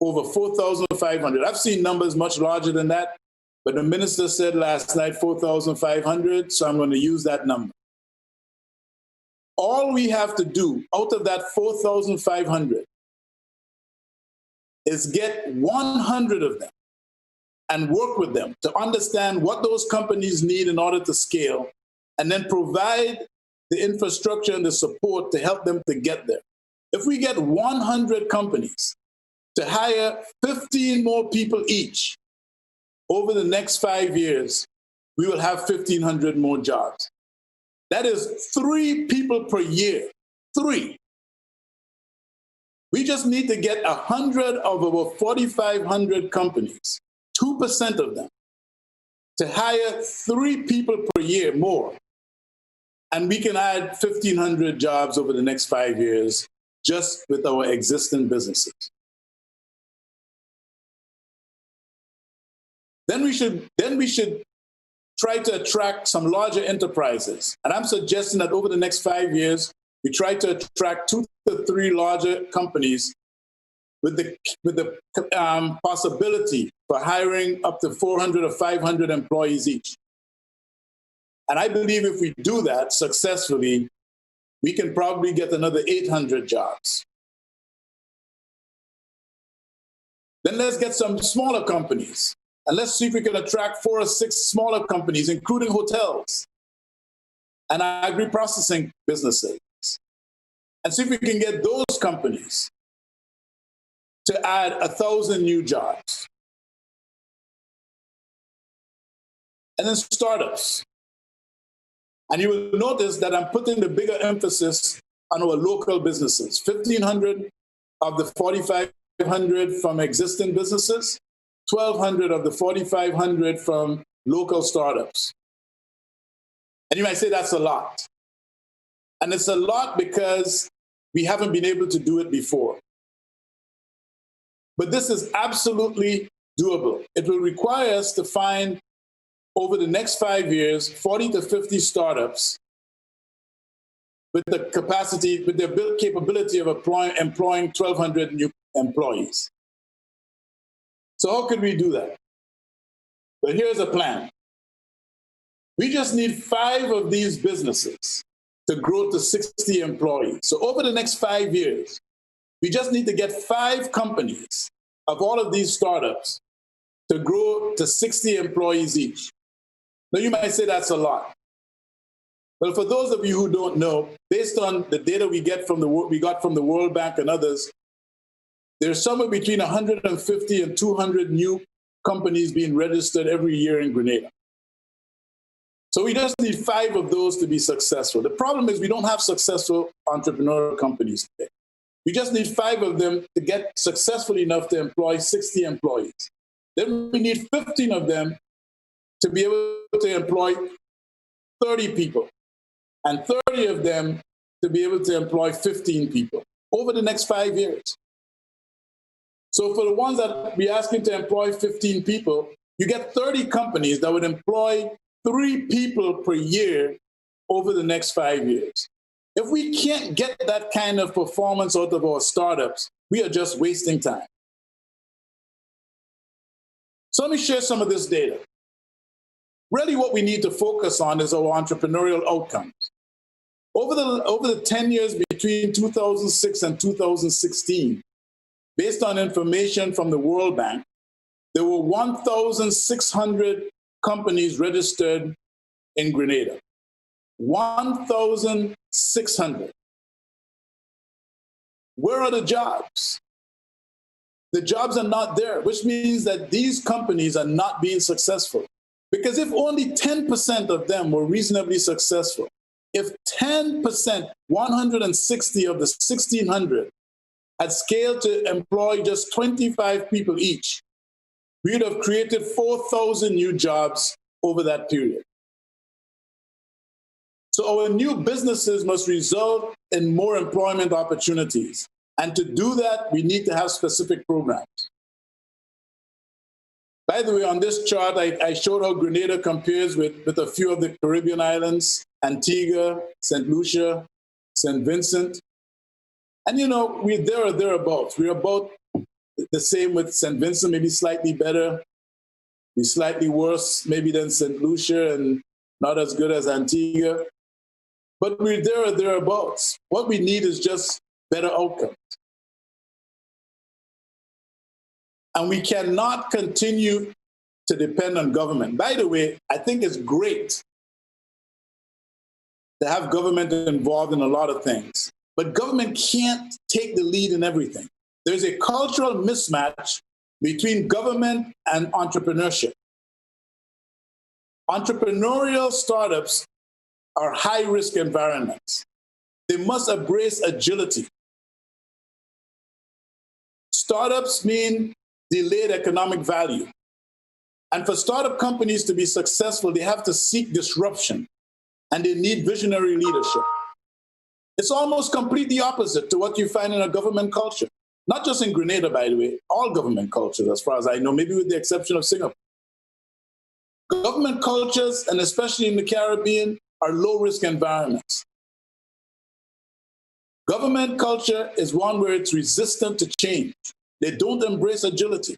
Over 4,500. I've seen numbers much larger than that, but the minister said last night 4,500, so I'm going to use that number. All we have to do out of that 4,500 is get 100 of them and work with them to understand what those companies need in order to scale, and then provide the infrastructure and the support to help them to get there. If we get 100 companies to hire 15 more people each over the next 5 years, we will have 1,500 more jobs. That is 3 people per year, 3. We just need to get 100 of over 4,500 companies, 2% of them, to hire 3 people per year more. And we can add 1,500 jobs over the next 5 years just with our existing businesses. Then we should try to attract some larger enterprises. And I'm suggesting that over the next 5 years, we try to attract 2 to 3 larger companies with the possibility for hiring up to 400 or 500 employees each. And I believe if we do that successfully, we can probably get another 800 jobs. Then let's get some smaller companies. And let's see if we can attract 4 or 6 smaller companies, including hotels and agri-processing businesses. And see if we can get those companies to add 1,000 new jobs. And then startups. And you will notice that I'm putting the bigger emphasis on our local businesses. 1,500 of the 4,500 from existing businesses, 1,200 of the 4,500 from local startups. And you might say that's a lot. And it's a lot because we haven't been able to do it before. But this is absolutely doable. It will require us to find, over the next 5 years, 40 to 50 startups with the capacity, with the capability of employing 1,200 new employees. So how could we do that? Well, here's a plan. We just need 5 of these businesses to grow to 60 employees. So over the next 5 years, we just need to get 5 companies of all of these startups to grow to 60 employees each. Now, you might say that's a lot. Well, for those of you who don't know, based on the data we got from the World Bank and others, there's somewhere between 150 and 200 new companies being registered every year in Grenada. So we just need 5 of those to be successful. The problem is we don't have successful entrepreneurial companies today. We just need 5 of them to get successful enough to employ 60 employees. Then we need 15 of them to be able to employ 30 people, and 30 of them to be able to employ 15 people over the next 5 years. So for the ones that we're asking to employ 15 people, you get 30 companies that would employ 3 people per year over the next 5 years. If we can't get that kind of performance out of our startups, we are just wasting time. So let me share some of this data. Really what we need to focus on is our entrepreneurial outcomes. Over the 10 years between 2006 and 2016, based on information from the World Bank, there were 1,600 companies registered in Grenada. 1,600. Where are the jobs? The jobs are not there, which means that these companies are not being successful. Because if only 10% of them were reasonably successful, if 10%, 160 of the 1,600 had scaled to employ just 25 people each, we would have created 4,000 new jobs over that period. So our new businesses must result in more employment opportunities. And to do that, we need to have specific programs. By the way, on this chart, I showed how Grenada compares with a few of the Caribbean islands, Antigua, St. Lucia, St. Vincent. And you know, we're there or thereabouts. We're about the same with St. Vincent, maybe slightly better, maybe slightly worse, maybe than St. Lucia, and not as good as Antigua. But we're there or thereabouts. What we need is just better outcomes. And we cannot continue to depend on government. By the way, I think it's great to have government involved in a lot of things, but government can't take the lead in everything. There's a cultural mismatch between government and entrepreneurship. Entrepreneurial startups are high-risk environments. They must embrace agility. Startups mean delayed economic value. And for startup companies to be successful, they have to seek disruption, and they need visionary leadership. It's almost completely opposite to what you find in a government culture. Not just in Grenada, by the way, all government cultures, as far as I know, maybe with the exception of Singapore. Government cultures, and especially in the Caribbean, are low-risk environments. Government culture is one where it's resistant to change. They don't embrace agility.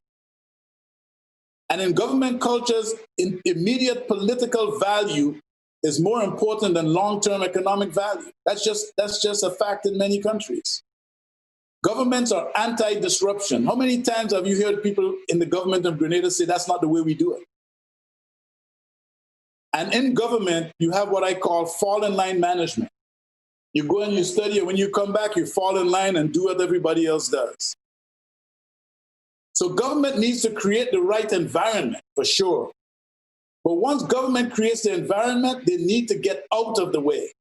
And in government cultures, immediate political value is more important than long-term economic value. That's just a fact in many countries. Governments are anti-disruption. How many times have you heard people in the government of Grenada say that's not the way we do it? And in government, you have what I call fall-in-line management. You go and you study, and when you come back, you fall in line and do what everybody else does. So government needs to create the right environment, for sure. But once government creates the environment, they need to get out of the way.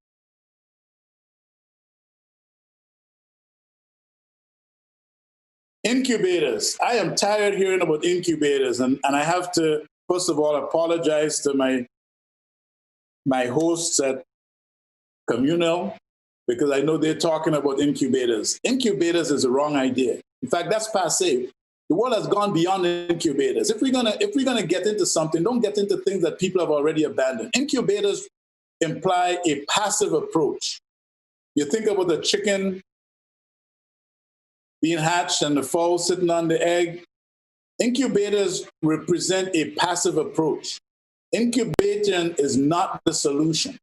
Incubators. I am tired hearing about incubators, and I have to, first of all, apologize to my hosts at Communal, because I know they're talking about incubators. Incubators is a wrong idea. In fact, that's passé. The world has gone beyond incubators. If we're gonna get into something, don't get into things that people have already abandoned. Incubators imply a passive approach. You think about the chicken being hatched and the fowl sitting on the egg. Incubators represent a passive approach. Incubation is not the solution.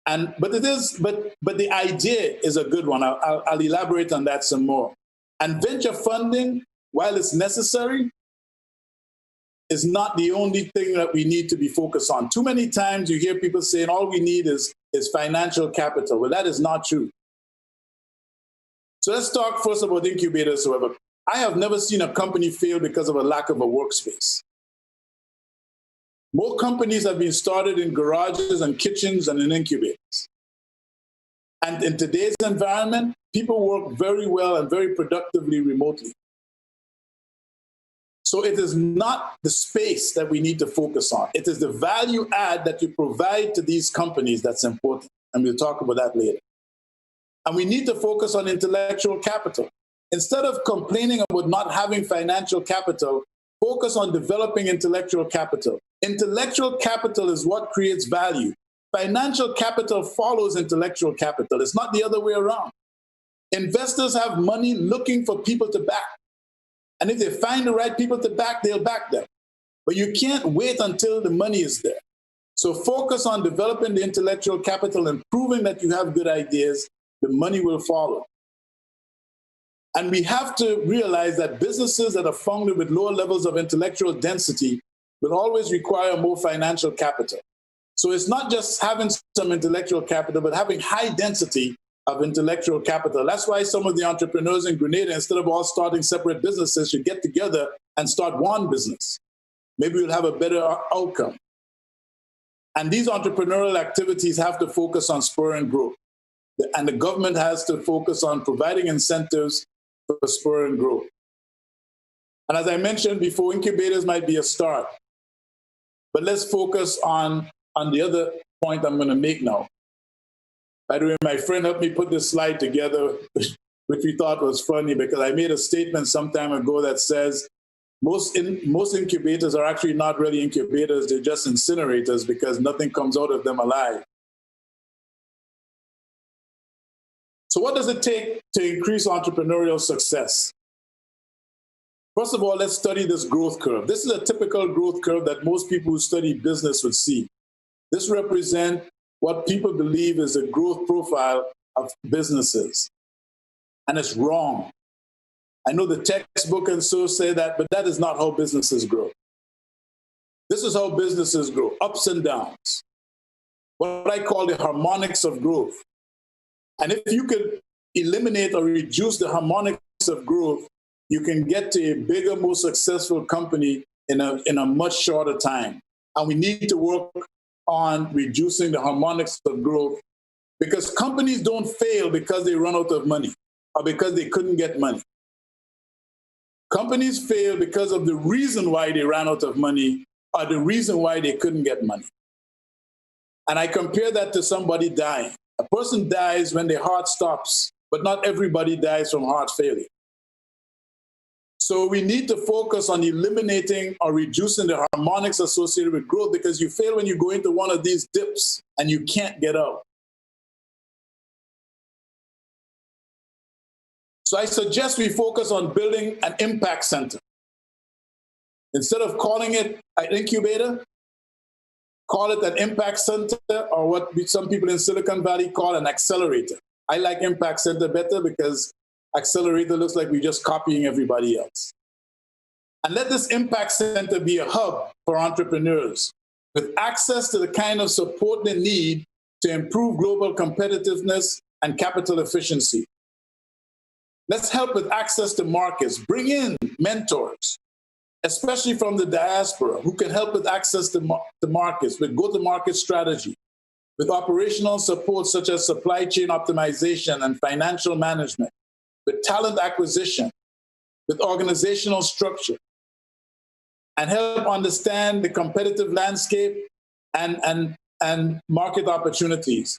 But the idea is a good one. I'll elaborate on that some more. And venture funding, while it's necessary, is not the only thing that we need to be focused on. Too many times you hear people saying all we need is financial capital. Well, that is not true. So let's talk first about incubators, however. I have never seen a company fail because of a lack of a workspace. More companies have been started in garages and kitchens and in incubators. And in today's environment, people work very well and very productively remotely. So it is not the space that we need to focus on. It is the value add that you provide to these companies that's important. And we'll talk about that later. And we need to focus on intellectual capital. Instead of complaining about not having financial capital, focus on developing intellectual capital. Intellectual capital is what creates value. Financial capital follows intellectual capital. It's not the other way around. Investors have money looking for people to back. And if they find the right people to back, they'll back them. But you can't wait until the money is there. So focus on developing the intellectual capital and proving that you have good ideas. The money will follow. And we have to realize that businesses that are founded with lower levels of intellectual density will always require more financial capital. So it's not just having some intellectual capital, but having high density of intellectual capital. That's why some of the entrepreneurs in Grenada, instead of all starting separate businesses, should get together and start one business. Maybe we'll have a better outcome. And these entrepreneurial activities have to focus on spurring growth. And the government has to focus on providing incentives for spurring growth. And as I mentioned before, incubators might be a start. But let's focus on the other point I'm going to make now. By the way, my friend helped me put this slide together, which we thought was funny, because I made a statement some time ago that says most incubators are actually not really incubators, they're just incinerators because nothing comes out of them alive. So what does it take to increase entrepreneurial success? First of all, let's study this growth curve. This is a typical growth curve that most people who study business would see. This represents what people believe is a growth profile of businesses. And it's wrong. I know the textbook and so say that, but that is not how businesses grow. This is how businesses grow, ups and downs. What I call the harmonics of growth. And if you could eliminate or reduce the harmonics of growth, you can get to a bigger, more successful company in a much shorter time. And we need to work on reducing the harmonics of growth, because companies don't fail because they run out of money or because they couldn't get money. Companies fail because of the reason why they ran out of money or the reason why they couldn't get money. And I compare that to somebody dying. A person dies when their heart stops, but not everybody dies from heart failure. So we need to focus on eliminating or reducing the harmonics associated with growth, because you fail when you go into one of these dips and you can't get out. So I suggest we focus on building an impact center. Instead of calling it an incubator, call it an impact center, or what some people in Silicon Valley call an accelerator. I like impact center better because accelerator looks like we're just copying everybody else. And let this impact center be a hub for entrepreneurs with access to the kind of support they need to improve global competitiveness and capital efficiency. Let's help with access to markets. Bring in mentors, especially from the diaspora, who can help with access to markets, with go-to-market strategy, with operational support such as supply chain optimization and financial management, with talent acquisition, with organizational structure, and help understand the competitive landscape and market opportunities.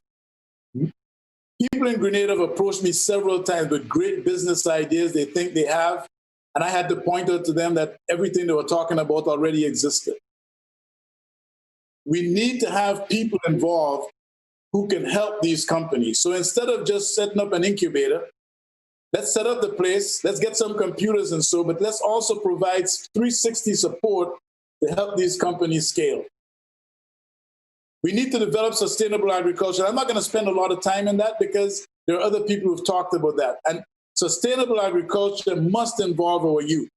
People in Grenada have approached me several times with great business ideas they think they have, and I had to point out to them that everything they were talking about already existed. We need to have people involved who can help these companies. So instead of just setting up an incubator, let's set up the place, let's get some computers and so, but let's also provide 360 support to help these companies scale. We need to develop sustainable agriculture. I'm not going to spend a lot of time in that because there are other people who've talked about that. And sustainable agriculture must involve our youth.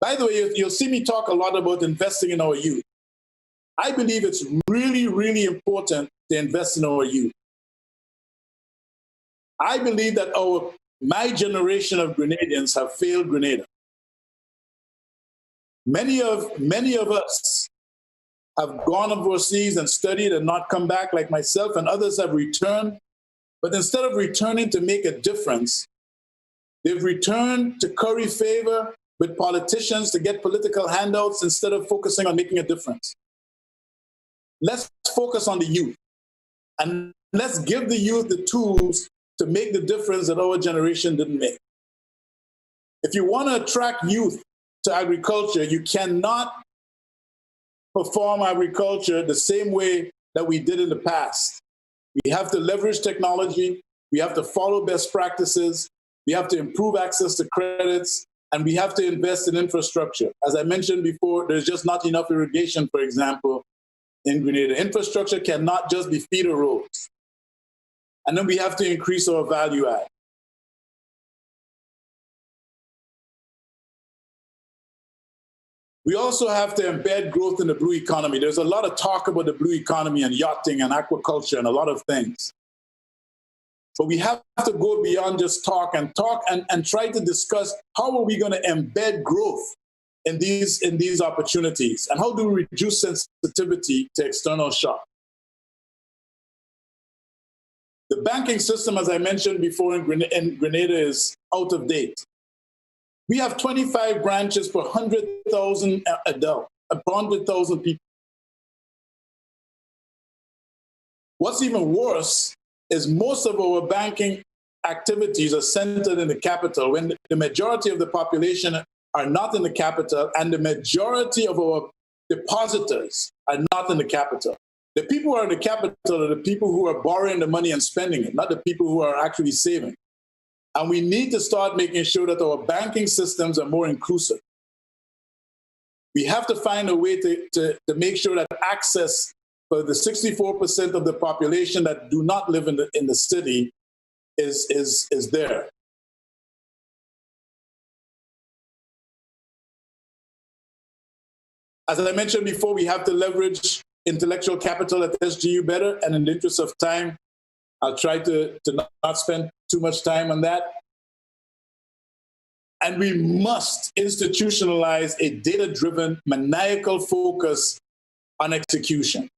By the way, you'll see me talk a lot about investing in our youth. I believe it's really, really important to invest in our youth. I believe that my generation of Grenadians have failed Grenada. Many of us have gone overseas and studied and not come back, like myself, and others have returned. But instead of returning to make a difference, they've returned to curry favor with politicians to get political handouts instead of focusing on making a difference. Let's focus on the youth, and let's give the youth the tools to make the difference that our generation didn't make. If you want to attract youth to agriculture, you cannot perform agriculture the same way that we did in the past. We have to leverage technology, we have to follow best practices, we have to improve access to credits, And we have to invest in infrastructure. As I mentioned before, there's just not enough irrigation, for example, in Grenada. Infrastructure cannot just be feeder roads. And then we have to increase our value add. We also have to embed growth in the blue economy. There's a lot of talk about the blue economy and yachting and aquaculture and a lot of things. But we have to go beyond just talk and try to discuss how are we going to embed growth in these opportunities, and how do we reduce sensitivity to external shock. The banking system, as I mentioned before, in Grenada is out of date. We have 25 branches per 100,000 adults, per 100,000 people. What's even worse is most of our banking activities are centered in the capital, when the majority of the population are not in the capital, and the majority of our depositors are not in the capital. The people who are in the capital are the people who are borrowing the money and spending it, not the people who are actually saving. And we need to start making sure that our banking systems are more inclusive. We have to find a way to make sure that access for the 64% of the population that do not live in the city is there. As I mentioned before, we have to leverage intellectual capital at SGU better, and in the interest of time, I'll try to not spend too much time on that. And we must institutionalize a data-driven, maniacal focus on execution.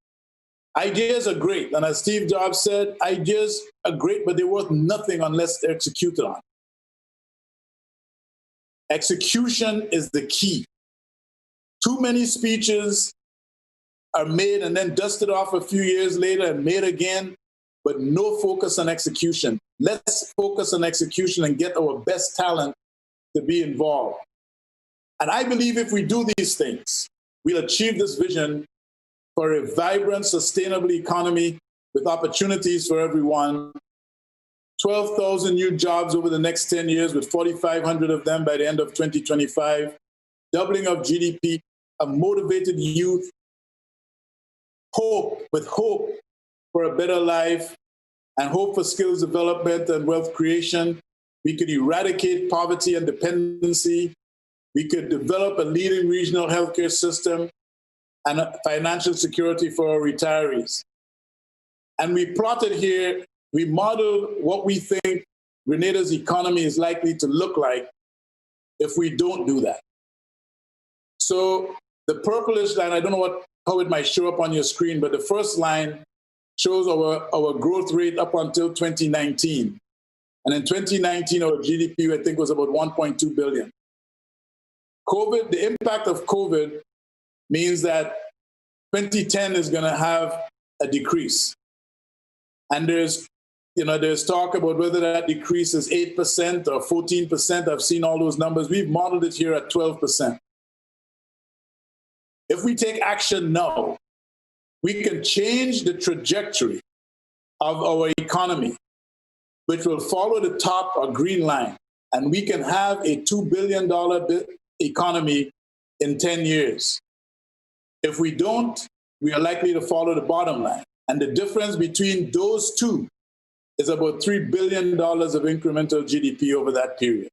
Ideas are great, and as Steve Jobs said, ideas are great, but they're worth nothing unless they're executed on. Execution is the key. Too many speeches are made and then dusted off a few years later and made again, but no focus on execution. Let's focus on execution and get our best talent to be involved. And I believe if we do these things, we'll achieve this vision for a vibrant, sustainable economy with opportunities for everyone. 12,000 new jobs over the next 10 years, with 4,500 of them by the end of 2025. Doubling of GDP, a motivated youth, hope for a better life, and hope for skills development and wealth creation. We could eradicate poverty and dependency. We could develop a leading regional healthcare system and financial security for our retirees. And we plotted here, we modeled what we think Grenada's economy is likely to look like if we don't do that. So the purplish line, I don't know how it might show up on your screen, but the first line shows our growth rate up until 2019. And in 2019, our GDP, I think, was about 1.2 billion. COVID, the impact of COVID means that 2010 is going to have a decrease. And there's talk about whether that decrease is 8% or 14%. I've seen all those numbers. We've modeled it here at 12%. If we take action now, we can change the trajectory of our economy, which will follow the top or green line, and we can have a $2 billion economy in 10 years. If we don't, we are likely to follow the bottom line. And the difference between those two is about $3 billion of incremental GDP over that period.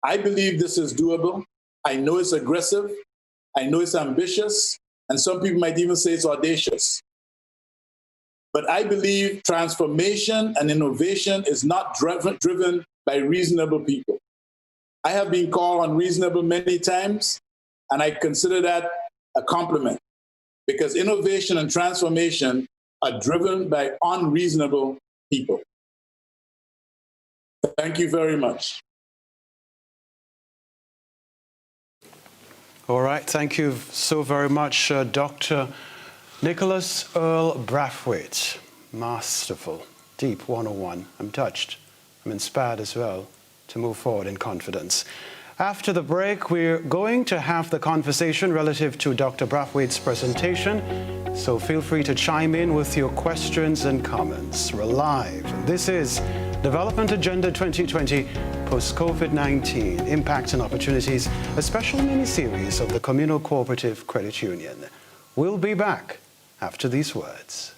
I believe this is doable. I know it's aggressive. I know it's ambitious. And some people might even say it's audacious. But I believe transformation and innovation is not driven by reasonable people. I have been called unreasonable many times, and I consider that a compliment, because innovation and transformation are driven by unreasonable people. Thank you very much.
All right, thank you so very much, Dr. Nicholas Earle Brathwaite. Masterful, deep 101. I'm touched. I'm inspired as well to move forward in confidence. After the break, we're going to have the conversation relative to Dr. Brathwaite's presentation, so feel free to chime in with your questions and comments. We're live. This is Development Agenda 2020, Post-COVID-19, Impact and Opportunities, a special mini-series of the Communal Cooperative Credit Union. We'll be back after these words.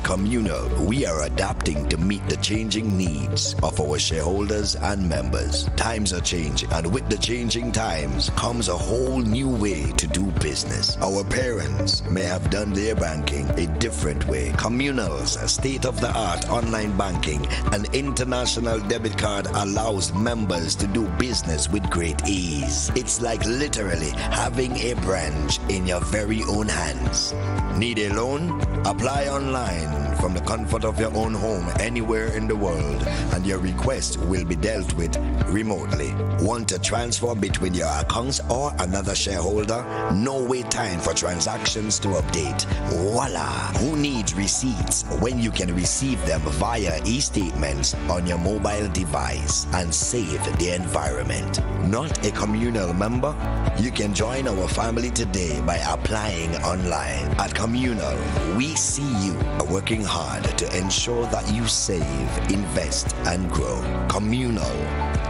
Communal, we are adapting to meet the changing needs of our shareholders and members. Times are changing, and with the changing times comes a whole new way to do business. Our parents may have done their banking a different way. Communal's state-of-the-art online banking and international debit card allows members to do business with great ease. It's like literally having a branch in your very own hands. Need a loan? Apply online from the comfort of your own home anywhere in the world, and your request will be dealt with remotely. Want to transfer between your accounts or another shareholder? No wait time for transactions to update. Voila! Who needs receipts when you can receive them via e-statements on your mobile device and save the environment? Not a communal member? You can join our family today by applying online. At Communal, we see you working hard to ensure that you save, invest, and grow. Communal.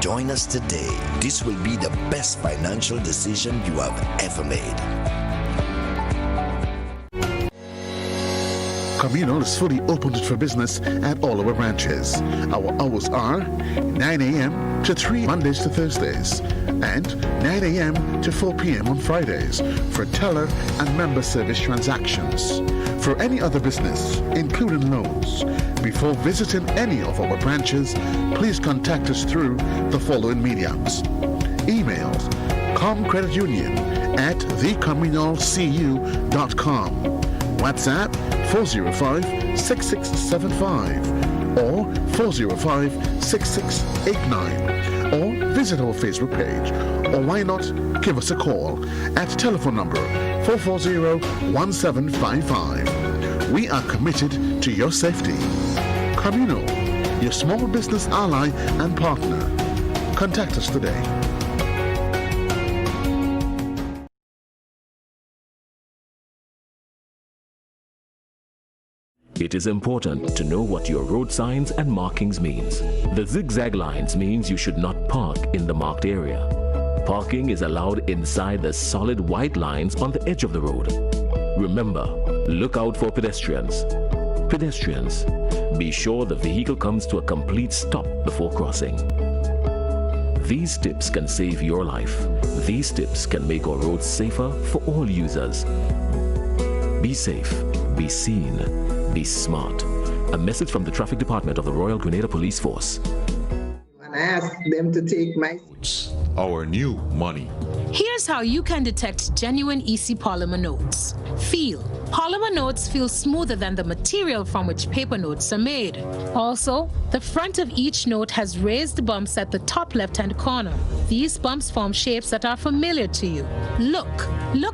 Join us today. This will be the best financial decision you have ever made.
Communal is fully opened for business at all our branches. Our hours are 9 a.m. to 3 Mondays to Thursdays and 9 a.m. to 4 p.m. on Fridays for teller and member service transactions. For any other business, including loans, before visiting any of our branches, please contact us through the following mediums. Emails: comcreditunion@thecommunalcu.com. WhatsApp 405-6675 or 405-6689, or visit our Facebook page, or why not give us a call at telephone number 440-1755. We are committed to your safety. Communal, your small business ally and partner. Contact us today.
It is important to know what your road signs and markings means. The zigzag lines means you should not park in the marked area. Parking is allowed inside the solid white lines on the edge of the road. Remember, look out for pedestrians. Pedestrians, be sure the vehicle comes to a complete stop before crossing. These tips can save your life. These tips can make our roads safer for all users. Be safe, be seen, be smart. A message from the Traffic Department of the Royal Grenada Police Force.
And I asked them to take my...
Our new money.
Here's how you can detect genuine EC polymer notes. Feel. Polymer notes feel smoother than the material from which paper notes are made. Also, the front of each note has raised bumps at the top left-hand corner. These bumps form shapes that are familiar to you. Look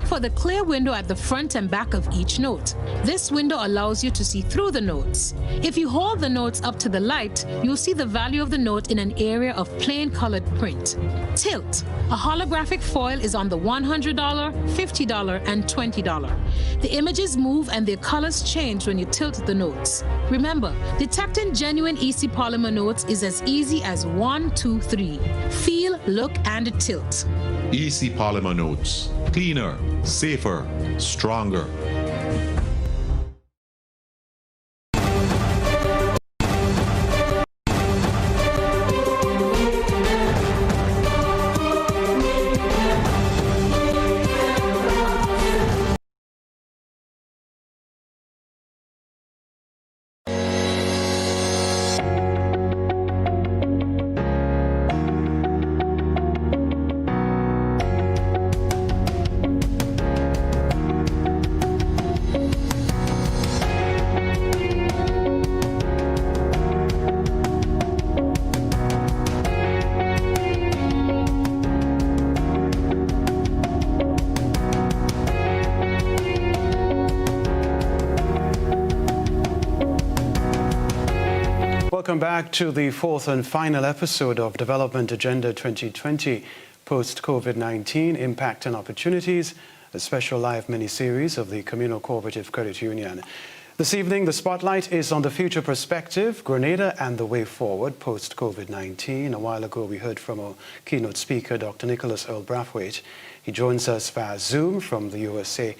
for the clear window at the front and back of each note. This window allows you to see through the notes. If you hold the notes up to the light, you'll see the value of the note in an area of plain colored print. Tilt. A holographic foil is on the $100, $50, and $20. The images move and their colors change when you tilt the notes. Remember, detecting genuine EC polymer notes is as easy as 1, 2, 3. Feel, look, and tilt.
EC polymer notes. Cleaner, safer, stronger.
welcome back to the fourth and final episode of Development Agenda 2020, Post-COVID-19 Impact and Opportunities, a special live mini-series of the Communal Cooperative Credit Union. This evening, the spotlight is on the future perspective, Grenada and the way forward post-COVID-19. A while ago, we heard from our keynote speaker, Dr. Nicholas Earle Brathwaite. He joins us via Zoom from the USA.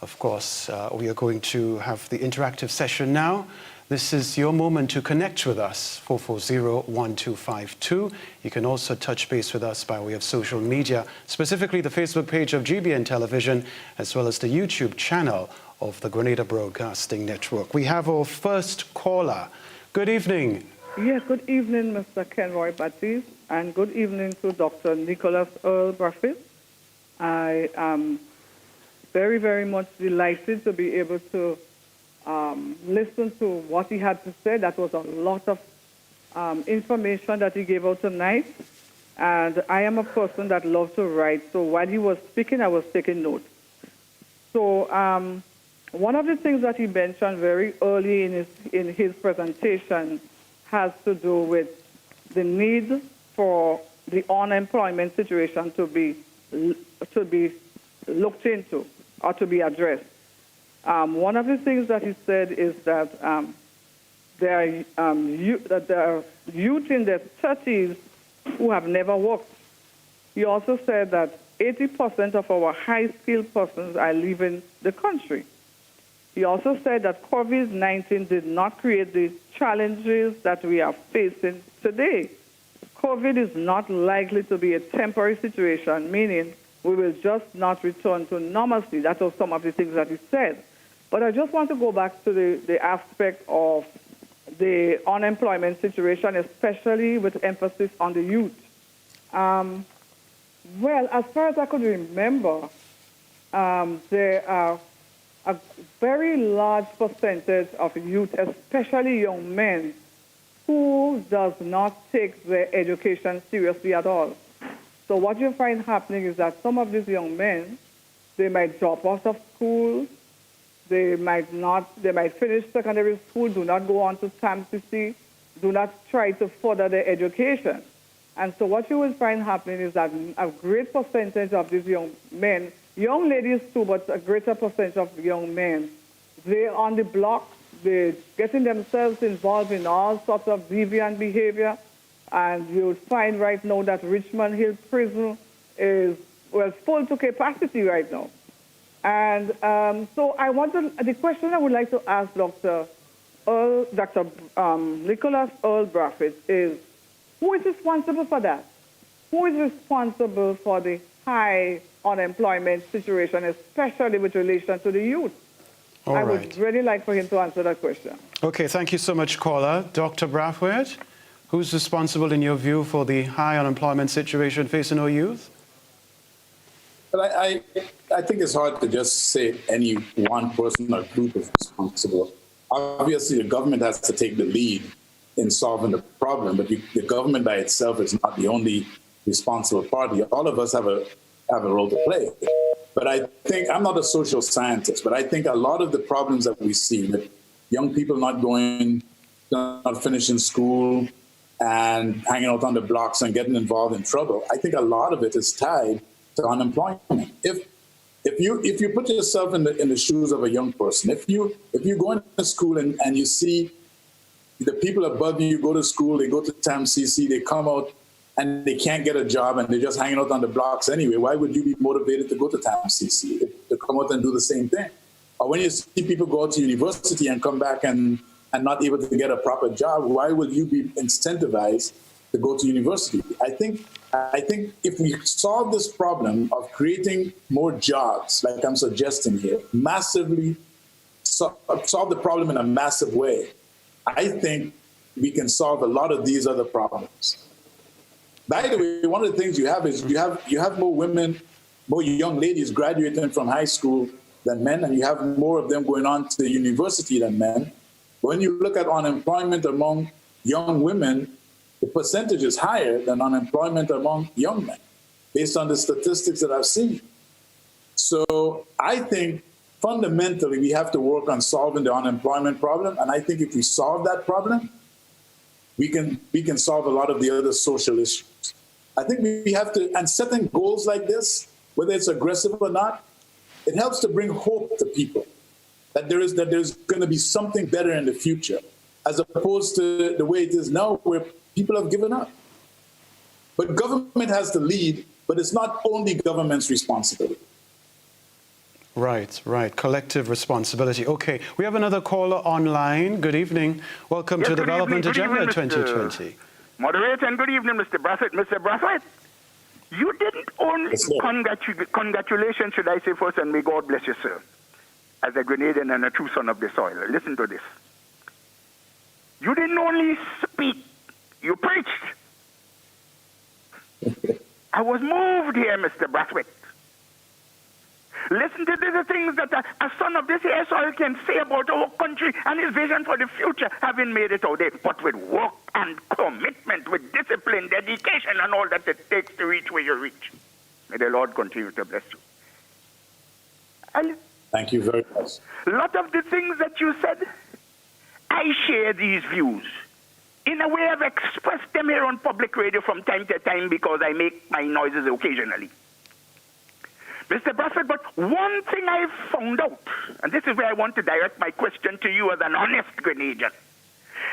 Of course, we are going to have the interactive session now. This is your moment to connect with us, 440-1252. You can also touch base with us by way of social media, specifically the Facebook page of GBN Television, as well as the YouTube channel of the Grenada Broadcasting Network. We have our first caller. Good evening.
Yes, good evening, Mr. Kenroy Baptiste, and good evening to Dr. Nicholas Earle Brathwaite. I am very, very much delighted to be able to listen to what he had to say. That was a lot of information that he gave out tonight. And I am a person that loves to write. So while he was speaking, I was taking notes. So one of the things that he mentioned very early in his presentation has to do with the need for the unemployment situation to be looked into or to be addressed. One of the things that he said is that there are youth in their 30s who have never worked. He also said that 80% of our high-skilled persons are leaving the country. He also said that COVID-19 did not create the challenges that we are facing today. COVID is not likely to be a temporary situation, meaning we will just not return to normalcy. That was some of the things that he said. But I just want to go back to the aspect of the unemployment situation, especially with emphasis on the youth. Well, as far as I could remember, there are a very large percentage of youth, especially young men, who does not take their education seriously at all. So what you find happening is that some of these young men, they might drop out of school, they might finish secondary school, do not go on to TAMCC, do not try to further their education. And so what you will find happening is that a great percentage of these young men, young ladies too, but a greater percentage of young men, they're on the block, they're getting themselves involved in all sorts of deviant behavior. And you'll find right now that Richmond Hill Prison is, well, full to capacity right now. And so the question I would like to ask Dr. Nicholas Earle Brathwaite is, who is responsible for that? Who is responsible for the high unemployment situation, especially with relation to the youth? I would really like for him to answer that question.
Okay, thank you so much, caller. Dr. Brathwaite, who's responsible, in your view, for the high unemployment situation facing our youth?
But I think it's hard to just say any one person or group is responsible. Obviously, the government has to take the lead in solving the problem, but the government by itself is not the only responsible party. All of us have a role to play. But I think, I'm not a social scientist, but I think a lot of the problems that we see with young people not finishing school and hanging out on the blocks and getting involved in trouble, I think a lot of it is tied to unemployment. If you put yourself in the shoes of a young person, if you go into school and you see the people above you go to school, they go to TAMCC, they come out and they can't get a job and they're just hanging out on the blocks anyway, why would you be motivated to go to TAMCC, to come out and do the same thing? Or when you see people go out to university and come back and not able to get a proper job, why would you be incentivized to go to university? I think if we solve this problem of creating more jobs, like I'm suggesting here, massively solve the problem in a massive way, I think we can solve a lot of these other problems. By the way, one of the things you have is you have more women, more young ladies graduating from high school than men, and you have more of them going on to university than men. When you look at unemployment among young women, the percentage is higher than unemployment among young men, based on the statistics that I've seen. So I think fundamentally we have to work on solving the unemployment problem. And I think if we solve that problem, we can solve a lot of the other social issues. I think we have to, and setting goals like this, whether it's aggressive or not, it helps to bring hope to people that there's going to be something better in the future, as opposed to the way it is now, where people have given up. But government has to lead, but it's not only government's responsibility.
Right. Collective responsibility. Okay, we have another caller online. Good evening. Welcome to Development Agenda 2020.
Moderator, and good evening, Mr. Brathwaite. Mr. Brathwaite, you didn't only congratulations, should I say first, and may God bless you, sir, as a Grenadian and a true son of the soil. Listen to this. You didn't only speak, you preached. I was moved here, Mr. Brathwaite. Listen to the things that a son of this here soil can say about our country and his vision for the future, having made it out there, but with work and commitment, with discipline, dedication, and all that it takes to reach where you reach. May the Lord continue to bless you.
Thank you very much.
A lot of the things that you said, I share these views. In a way, I've expressed them here on public radio from time to time because I make my noises occasionally. Mr. Brathwaite, but one thing I've found out, and this is where I want to direct my question to you as an honest Grenadian.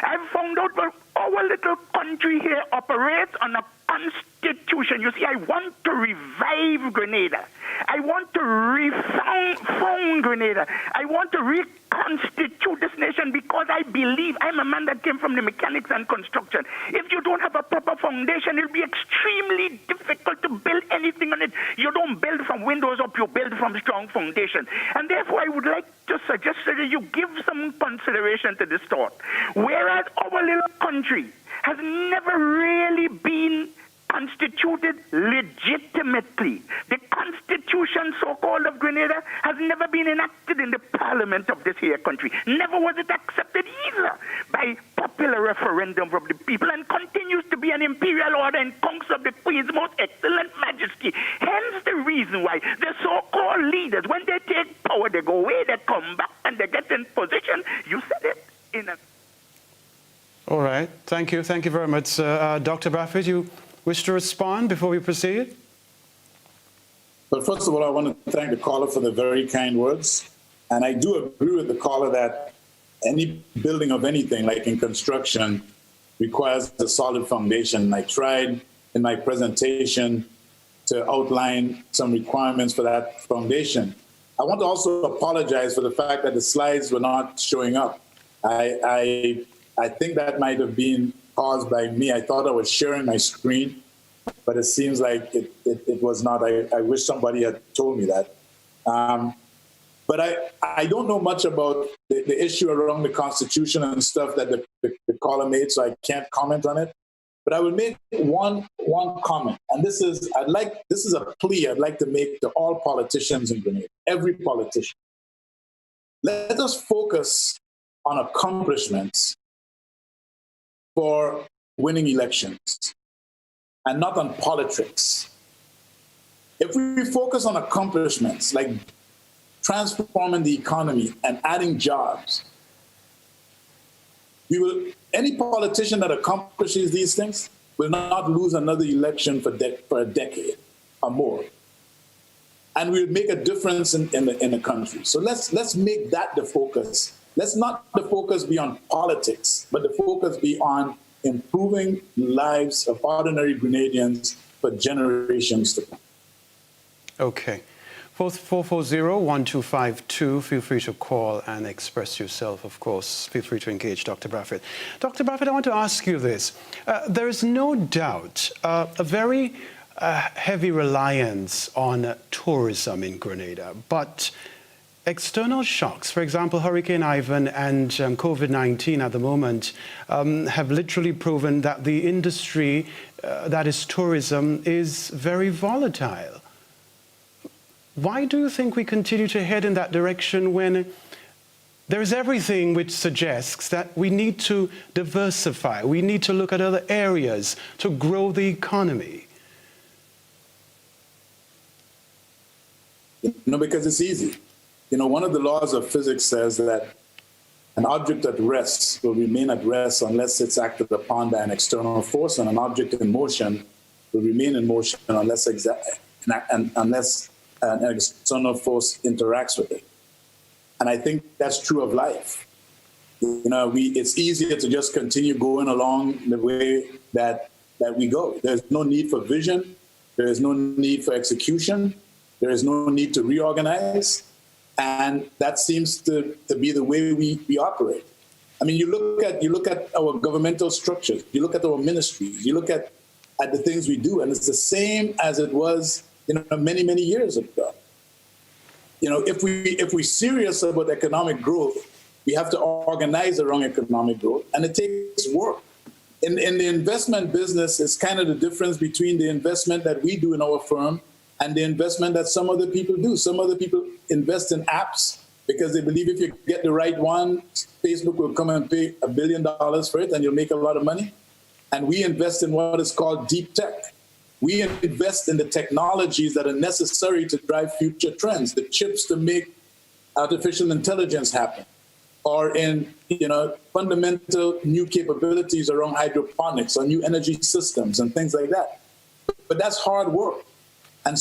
I've found out that our little country here operates on a constitution. You see, I want to revive Grenada. I want to refound Grenada. I want to reconstitute this nation because I believe I'm a man that came from the mechanics and construction. If you don't have a proper foundation, it'll be extremely difficult to build anything on it. You don't build from windows up, you build from strong foundation. And therefore, I would like to suggest that you give some consideration to this thought. Whereas our little country has never really been constituted legitimately. The constitution, so-called, of Grenada has never been enacted in the parliament of this here country. Never was it accepted either by popular referendum from the people, and continues to be an imperial order in council of the Queen's most excellent majesty. Hence the reason why the so-called leaders, when they take power, they go away, they come back, and they get in position. You said it in a...
All right. Thank you. Thank you very much. Dr. Brathwaite, you wish to respond before we proceed?
But first of all, I want to thank the caller for the very kind words. And I do agree with the caller that any building of anything, like in construction, requires a solid foundation. I tried in my presentation to outline some requirements for that foundation. I want to also apologize for the fact that the slides were not showing up. I think that might have been caused by me. I thought I was sharing my screen, but it seems like it was not. I wish somebody had told me that. But I don't know much about the issue around the Constitution and stuff that the caller made, so I can't comment on it. But I will make one comment, and this is a plea I'd like to make to all politicians in Grenada, every politician. Let us focus on accomplishments for winning elections and not on politics. If we focus on accomplishments like transforming the economy and adding jobs, any politician that accomplishes these things will not lose another election for a decade or more. And we'll make a difference in the country. So let's make that the focus. Let's not the focus be on politics, but the focus be on improving lives of ordinary Grenadians for generations to come.
Okay. 440-1252. Feel free to call and express yourself, of course. Feel free to engage Dr. Brathwaite. Dr. Brathwaite, I want to ask you this. There is no doubt a very heavy reliance on tourism in Grenada, but external shocks, for example, Hurricane Ivan and COVID-19 at the moment, have literally proven that the industry that is tourism is very volatile. Why do you think we continue to head in that direction when there is everything which suggests that we need to diversify, we need to look at other areas to grow the economy?
Because it's easy. One of the laws of physics says that an object at rest will remain at rest unless it's acted upon by an external force, and an object in motion will remain in motion unless an external force interacts with it. And I think that's true of life. You know, it's easier to just continue going along the way that we go. There's no need for vision. There is no need for execution. There is no need to reorganize. And that seems to be the way we operate. I mean, you look at our governmental structures, you look at our ministries, you look at the things we do, and it's the same as it was, you know, many, many years ago. You know, if we're serious about economic growth, we have to organize around economic growth, and it takes work. In the investment business, it's kind of the difference between the investment that we do in our firm and the investment that some other people do. Some other people invest in apps because they believe if you get the right one, Facebook will come and pay $1 billion for it and you'll make a lot of money. And we invest in what is called deep tech. We invest in the technologies that are necessary to drive future trends, the chips to make artificial intelligence happen, or in, you know, fundamental new capabilities around hydroponics or new energy systems and things like that. But that's hard work. And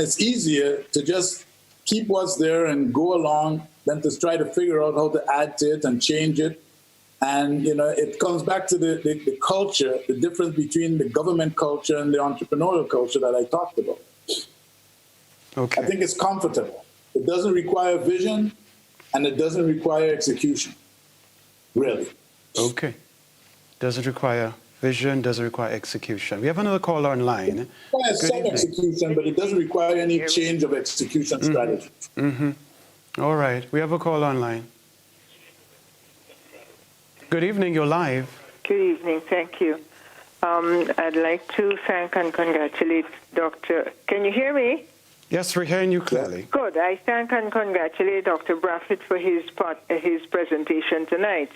it's easier to just keep what's there and go along than to try to figure out how to add to it and change it. And, you know, it comes back to the culture, the difference between the government culture and the entrepreneurial culture that I talked about.
Okay.
I think it's comfortable. It doesn't require vision and it doesn't require execution, really.
Okay. Doesn't require vision, doesn't require execution. We have another caller online.
It requires some execution, but it doesn't require any change of execution strategy.
All right. We have a call online. Good evening. You're live.
Good evening. Thank you. I'd like to thank and congratulate Dr. Can you hear me?
Yes, we're hearing you clearly.
Good. I thank and congratulate Dr. Brathwaite for his presentation tonight.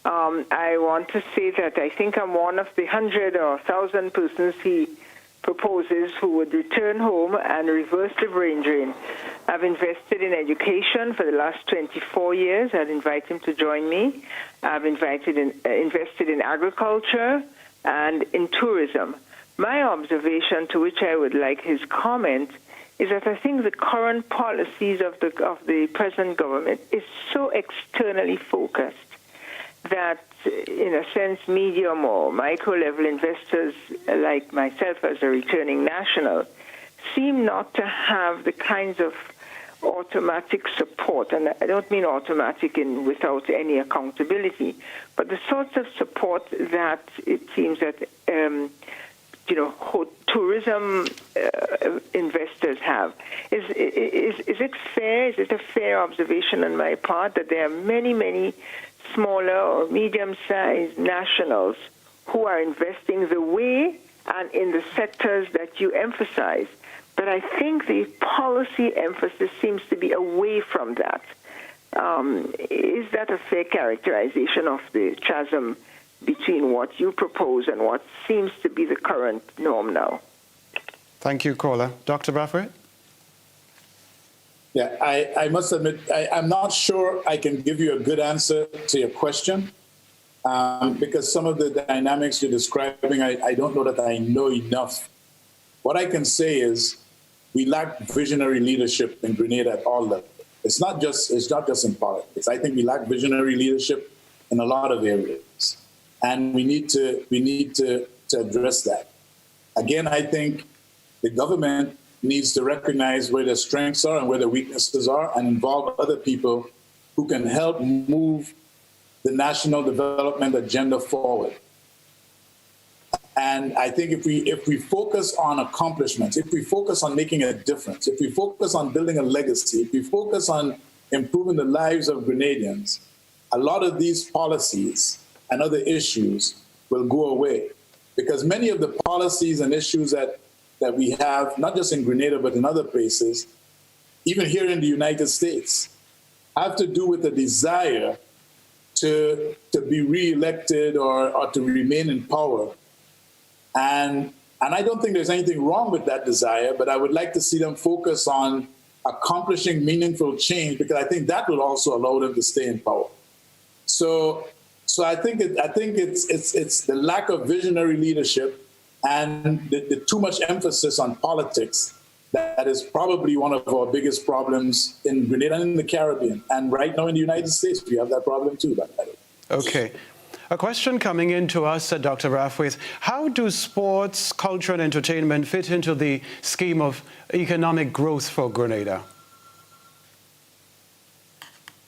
I want to say that I think I'm one of the 100 or 1,000 persons he proposes who would return home and reverse the brain drain. I've invested in education for the last 24 years. I'd invite him to join me. I've invested in agriculture and in tourism. My observation, to which I would like his comment, is that I think the current policies of the present government is so externally focused that, in a sense, medium or micro-level investors like myself as a returning national seem not to have the kinds of automatic support, and I don't mean automatic without any accountability, but the sorts of support that it seems that tourism investors have. Is it fair? Is it a fair observation on my part that there are many smaller or medium-sized nationals who are investing the way and in the sectors that you emphasize? But I think the policy emphasis seems to be away from that. Is that a fair characterization of the chasm between what you propose and what seems to be the current norm now?
Thank you, caller. Dr. Brathwaite?
Yeah, I must admit, I'm not sure I can give you a good answer to your question because some of the dynamics you're describing, I don't know that I know enough. What I can say is we lack visionary leadership in Grenada at all levels. It's not just in politics. I think we lack visionary leadership in a lot of areas, and we need to address that. Again, I think the government needs to recognize where their strengths are and where their weaknesses are and involve other people who can help move the national development agenda forward. And I think if we focus on accomplishments, if we focus on making a difference, if we focus on building a legacy, if we focus on improving the lives of Grenadians, a lot of these policies and other issues will go away. Because many of the policies and issues that we have, not just in Grenada, but in other places, even here in the United States, have to do with the desire to be re-elected or to remain in power. And I don't think there's anything wrong with that desire, but I would like to see them focus on accomplishing meaningful change, because I think that will also allow them to stay in power. So I think it's the lack of visionary leadership and the too much emphasis on politics that is probably one of our biggest problems in Grenada and in the Caribbean. And right now in the United States, we have that problem too.
Okay. A question coming in to us, Dr. Brathwaite. How do sports, culture, and entertainment fit into the scheme of economic growth for Grenada?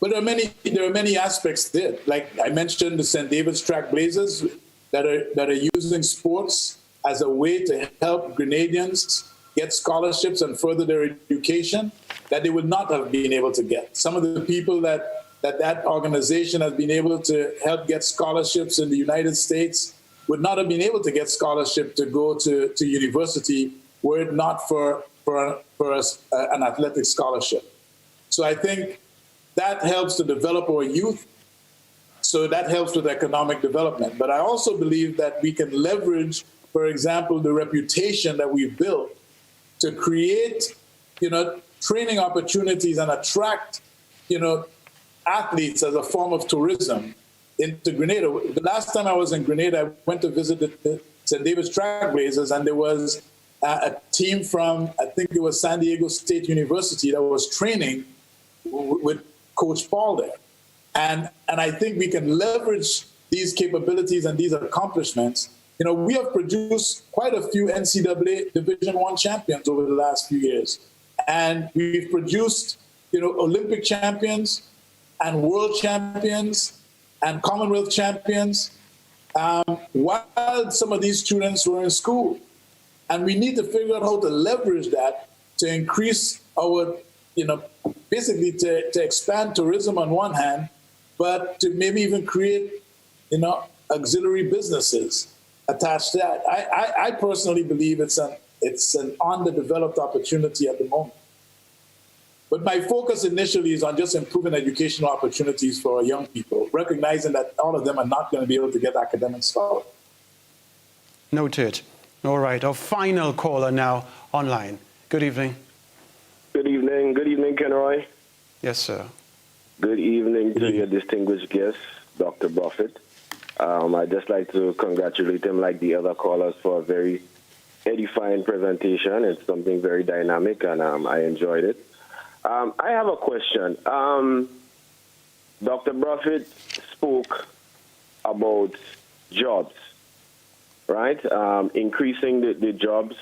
But there are many aspects there. Like I mentioned, the St. David's Trailblazers that are using sports as a way to help Grenadians get scholarships and further their education that they would not have been able to get. Some of the people that organization has been able to help get scholarships in the United States would not have been able to get scholarship to go to university were it not for an athletic scholarship. So I think that helps to develop our youth. So that helps with economic development. But I also believe that we can leverage, for example, the reputation that we've built to create, training opportunities and attract, athletes as a form of tourism into Grenada. The last time I was in Grenada, I went to visit the St. David's Trailblazers, and there was a team from, I think it was San Diego State University that was training with Coach Paul there. And I think we can leverage these capabilities and these accomplishments. We have produced quite a few NCAA Division I champions over the last few years. And we've produced, Olympic champions and world champions and Commonwealth champions while some of these students were in school. And we need to figure out how to leverage that to increase our, basically to expand tourism on one hand, but to maybe even create, auxiliary businesses attached to that. I personally believe it's an underdeveloped opportunity at the moment. But my focus initially is on just improving educational opportunities for our young people, recognizing that all of them are not going to be able to get academic scholarship.
Noted. All right, our final caller now online. Good evening.
Good evening. Good evening, Kenroy.
Yes, sir.
Good evening to your distinguished guest, Dr. Brathwaite. I'd just like to congratulate him, like the other callers, for a very edifying presentation. It's something very dynamic, and I enjoyed it. I have a question. Dr. Brathwaite spoke about jobs, right? Increasing the jobs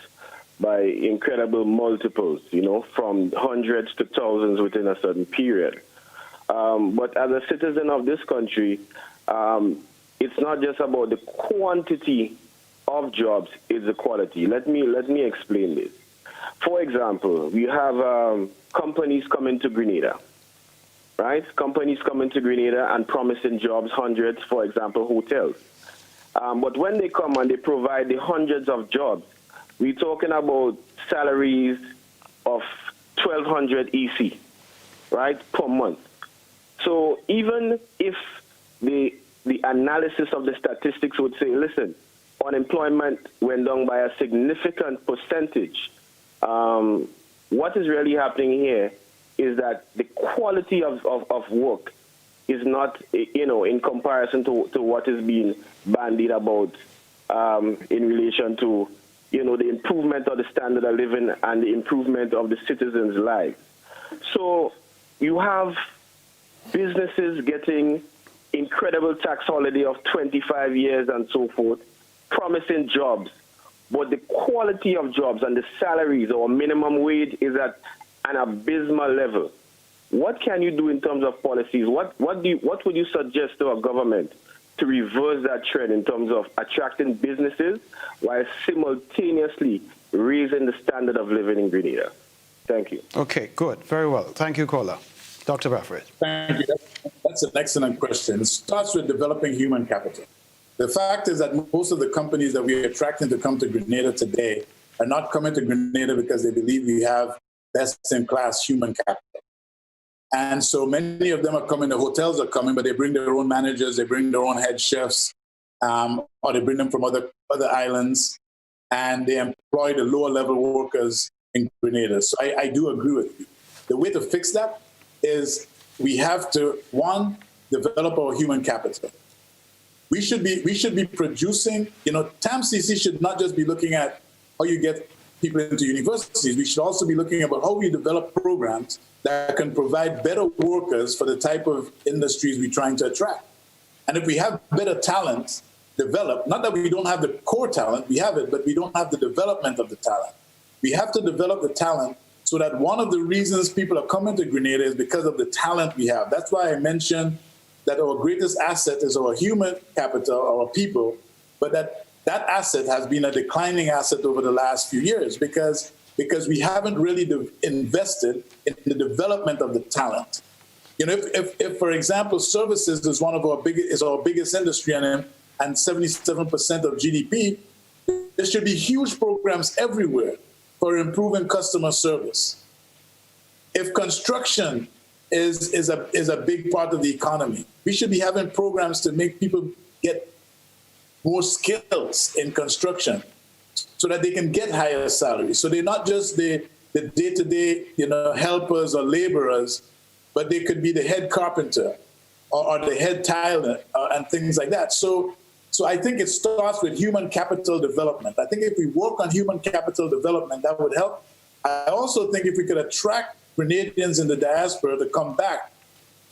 by incredible multiples, from hundreds to thousands within a certain period. But as a citizen of this country, it's not just about the quantity of jobs, it's the quality. Let me explain this. For example, we have companies coming to Grenada, right? Companies coming to Grenada and promising jobs, hundreds, for example, hotels. But when they come and they provide the hundreds of jobs, we're talking about salaries of 1,200 EC, right, per month. So even if the analysis of the statistics would say, listen, unemployment went down by a significant percentage, what is really happening here is that the quality of work is not, in comparison to what is being bandied about in relation to, the improvement of the standard of living and the improvement of the citizens' lives. So you have businesses getting incredible tax holiday of 25 years and so forth, promising jobs, but the quality of jobs and the salaries or minimum wage is at an abysmal level. What can you do in terms of policies? What would you suggest to our government to reverse that trend in terms of attracting businesses while simultaneously raising the standard of living in Grenada? Thank you.
Okay, good. Very well. Thank you, caller. Dr. Brathwaite.
Thank you. That's an excellent question. It starts with developing human capital. The fact is that most of the companies that we are attracting to come to Grenada today are not coming to Grenada because they believe we have best-in-class human capital. And so many of them are coming, the hotels are coming, but they bring their own managers, they bring their own head chefs, or they bring them from other islands, and they employ the lower-level workers in Grenada. So I do agree with you. The way to fix that is we have to, one, develop our human capital. We should be producing, TAMCC should not just be looking at how you get people into universities. We should also be looking about how we develop programs that can provide better workers for the type of industries we're trying to attract. And if we have better talent developed, not that we don't have the core talent, we have it, but we don't have the development of the talent. We have to develop the talent so that one of the reasons people are coming to Grenada is because of the talent we have. That's why I mentioned that our greatest asset is our human capital, our people, but that asset has been a declining asset over the last few years because we haven't really invested in the development of the talent. If for example, services is our biggest industry and 77% of GDP, there should be huge programs everywhere for improving customer service. If construction is a big part of the economy, we should be having programs to make people get more skills in construction so that they can get higher salaries. So they're not just the day-to-day, helpers or laborers, but they could be the head carpenter or the head tiler and things like that. So I think it starts with human capital development. I think if we work on human capital development, that would help. I also think if we could attract Grenadians in the diaspora to come back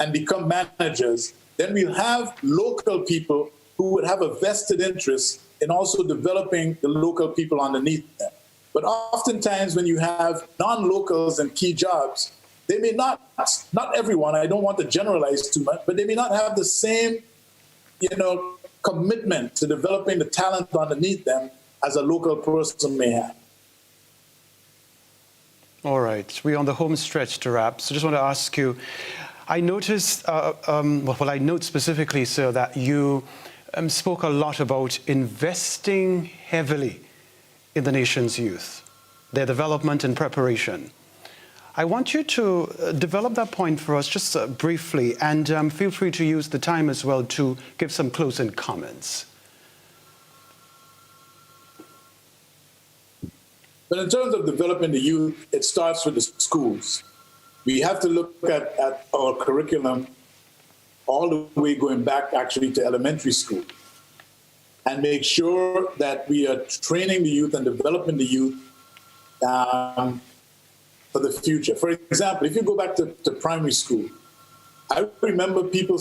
and become managers, then we'll have local people who would have a vested interest in also developing the local people underneath them. But oftentimes when you have non-locals in key jobs, they may not everyone, I don't want to generalize too much, but they may not have the same, commitment to developing the talent underneath them as a local person may have.
All right, we're on the home stretch to wrap. So just want to ask you, I noticed, I note specifically, sir, that you spoke a lot about investing heavily in the nation's youth, their development and preparation. I want you to develop that point for us just briefly, and feel free to use the time as well to give some closing comments.
But in terms of developing the youth, it starts with the schools. We have to look at our curriculum all the way going back actually to elementary school and make sure that we are training the youth and developing the youth for the future. For example, if you go back to primary school, I remember people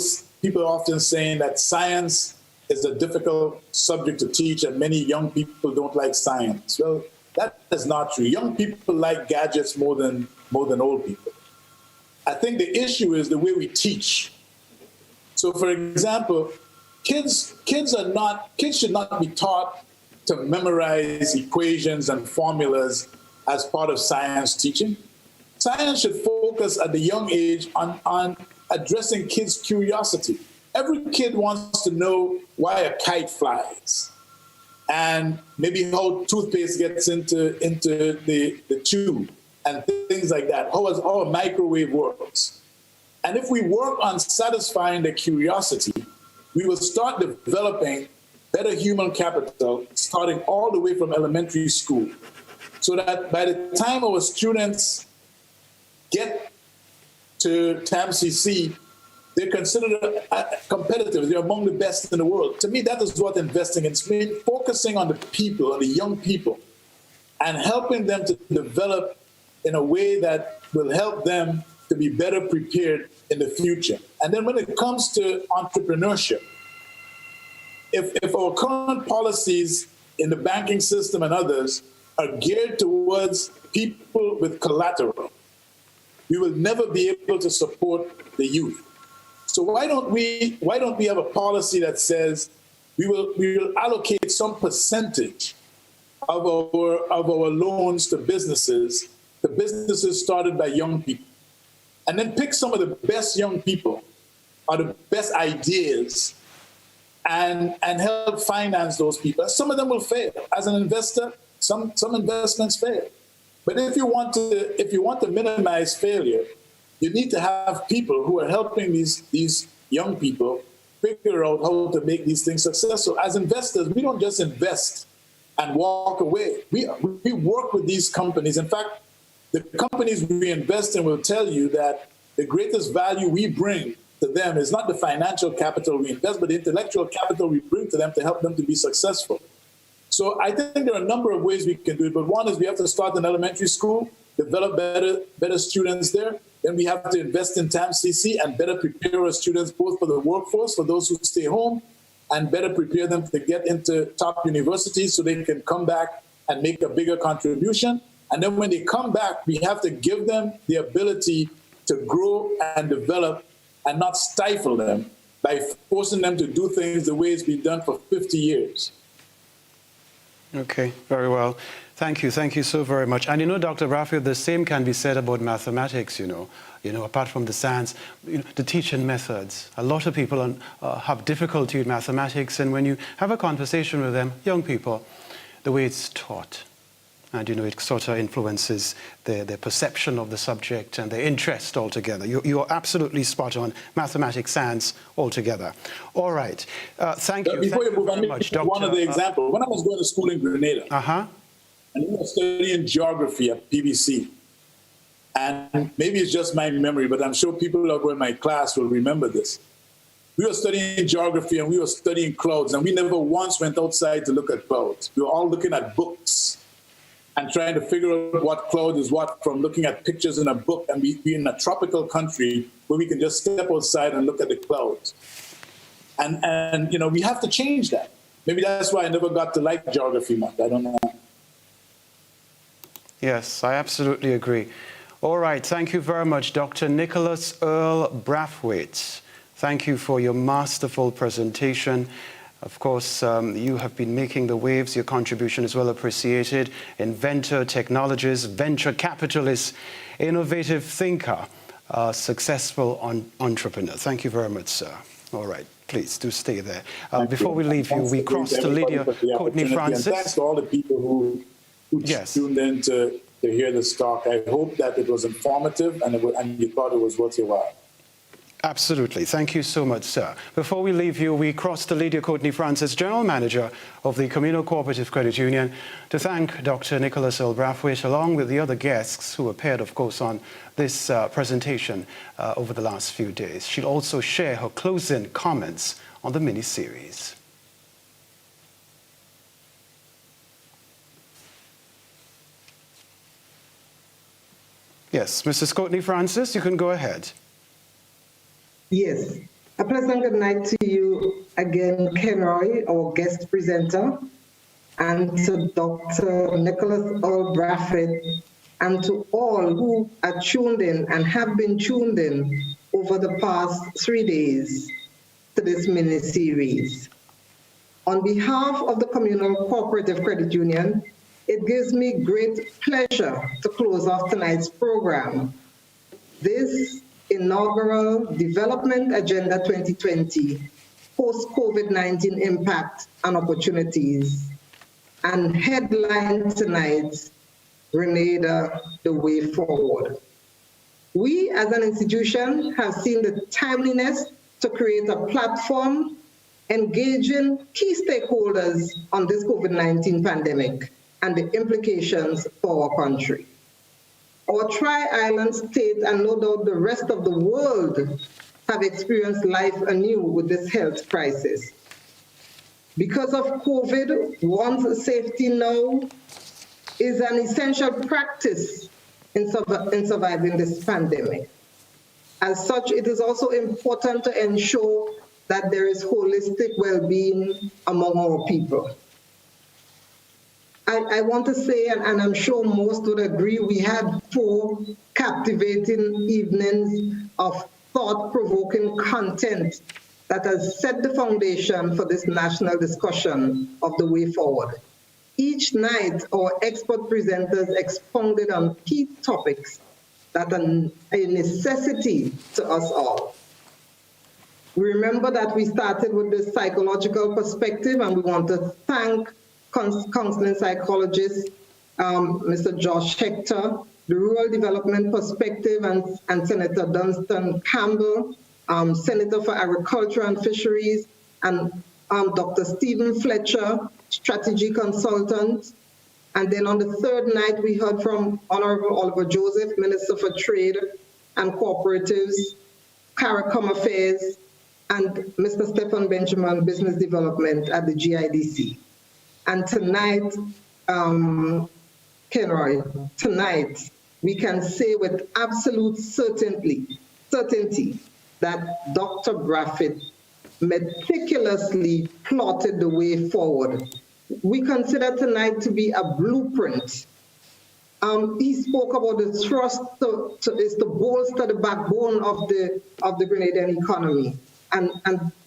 often saying that science is a difficult subject to teach and many young people don't like science. Well, that is not true. Young people like gadgets more than old people. I think the issue is the way we teach. So for example, kids should not be taught to memorize equations and formulas as part of science teaching. Science should focus at the young age on addressing kids' curiosity. Every kid wants to know why a kite flies and maybe how toothpaste gets into the tube and things like that, how a microwave works. And if we work on satisfying their curiosity, we will start developing better human capital starting all the way from elementary school, so that by the time our students get to TAMCC, they're considered competitive. They're among the best in the world. To me, that is what investing in. It's focusing on the people, on the young people, and helping them to develop in a way that will help them to be better prepared in the future. And then when it comes to entrepreneurship, if our current policies in the banking system and others are geared towards people with collateral, we will never be able to support the youth. So why don't we have a policy that says we will allocate some percentage of our loans to businesses started by young people, and then pick some of the best young people or the best ideas and help finance those people. Some of them will fail. As an investor, some investments fail. But if you want to minimize failure, you need to have people who are helping these young people figure out how to make these things successful. As investors, we don't just invest and walk away. We work with these companies. In fact, the companies we invest in will tell you that the greatest value we bring to them is not the financial capital we invest, but the intellectual capital we bring to them to help them to be successful. So I think there are a number of ways we can do it, but one is we have to start in elementary school, develop better students there. Then we have to invest in TAM-CC and better prepare our students both for the workforce, for those who stay home, and better prepare them to get into top universities so they can come back and make a bigger contribution. And then when they come back, we have to give them the ability to grow and develop and not stifle them by forcing them to do things the way it's been done for 50 years.
Okay, very well. Thank you so very much. And you know, Dr. Brathwaite, the same can be said about mathematics, you know, apart from the science, the teaching methods. A lot of people have difficulty with mathematics, and when you have a conversation with them, young people, the way it's taught, and it sort of influences their perception of the subject and their interest altogether. You're absolutely spot on. Mathematics, science altogether. All right. Thank you.
Before you move on,
Dr.
One of the examples. When I was going to school in Grenada, and we were studying geography at PBC, and maybe it's just my memory, but I'm sure people who are in my class will remember this. We were studying geography and we were studying clouds, and we never once went outside to look at clouds. We were all looking at books and trying to figure out what cloud is what from looking at pictures in a book, and we're in a tropical country where we can just step outside and look at the clouds. And we have to change that. Maybe that's why I never got to like geography much. I don't know.
Yes, I absolutely agree. All right, thank you very much, Dr. Nicholas Earle Brathwaite. Thank you for your masterful presentation. Of course, you have been making the waves. Your contribution is well appreciated. Inventor, technologist, venture capitalist, innovative thinker, successful entrepreneur. Thank you very much, sir. All right, please do stay there. Before we leave you, we cross to Lydia Courtney Francis.
And thanks to all the people who tuned in to hear this talk. I hope that it was informative and you thought it was worth your while.
Absolutely. Thank you so much, sir. Before we leave you, we cross to Lydia Courtney Francis, General Manager of the Communal Cooperative Credit Union, to thank Dr. Nicholas Earle Brathwaite, along with the other guests who appeared, of course, on this presentation over the last few days. She'll also share her closing comments on the mini-series. Yes, Mrs. Courtney Francis, you can go ahead.
Yes. A pleasant good night to you again, Kenroy, our guest presenter, and to Dr. Nicholas Earle Brathwaite, and to all who are tuned in and have been tuned in over the past 3 days to this mini-series. On behalf of the Communal Cooperative Credit Union, it gives me great pleasure to close off tonight's program. This inaugural Development Agenda 2020, post-COVID-19 impact and opportunities, and headline tonight's Grenada, the way forward. We as an institution have seen the timeliness to create a platform engaging key stakeholders on this COVID-19 pandemic and the implications for our country. Our Tri-Island state and no doubt the rest of the world have experienced life anew with this health crisis. Because of COVID, one's safety now is an essential practice in surviving this pandemic. As such, it is also important to ensure that there is holistic well-being among our people. I want to say, and I'm sure most would agree, we had 4 captivating evenings of thought-provoking content that has set the foundation for this national discussion of the way forward. Each night, our expert presenters expounded on key topics that are a necessity to us all. We remember that we started with the psychological perspective, and we want to thank counseling psychologist, Mr. Josh Hector, the rural development perspective, and Senator Dunstan Campbell, Senator for Agriculture and Fisheries, and Dr. Stephen Fletcher, strategy consultant. And then on the third night, we heard from Honorable Oliver Joseph, Minister for Trade and Cooperatives, CARICOM Affairs, and Mr. Stephen Benjamin, Business Development at the GIDC. And tonight, Kenroy, tonight, we can say with absolute certainty that Dr. Brathwaite meticulously plotted the way forward. We consider tonight to be a blueprint. He spoke about the thrust is to bolster the backbone of the Grenadian economy. And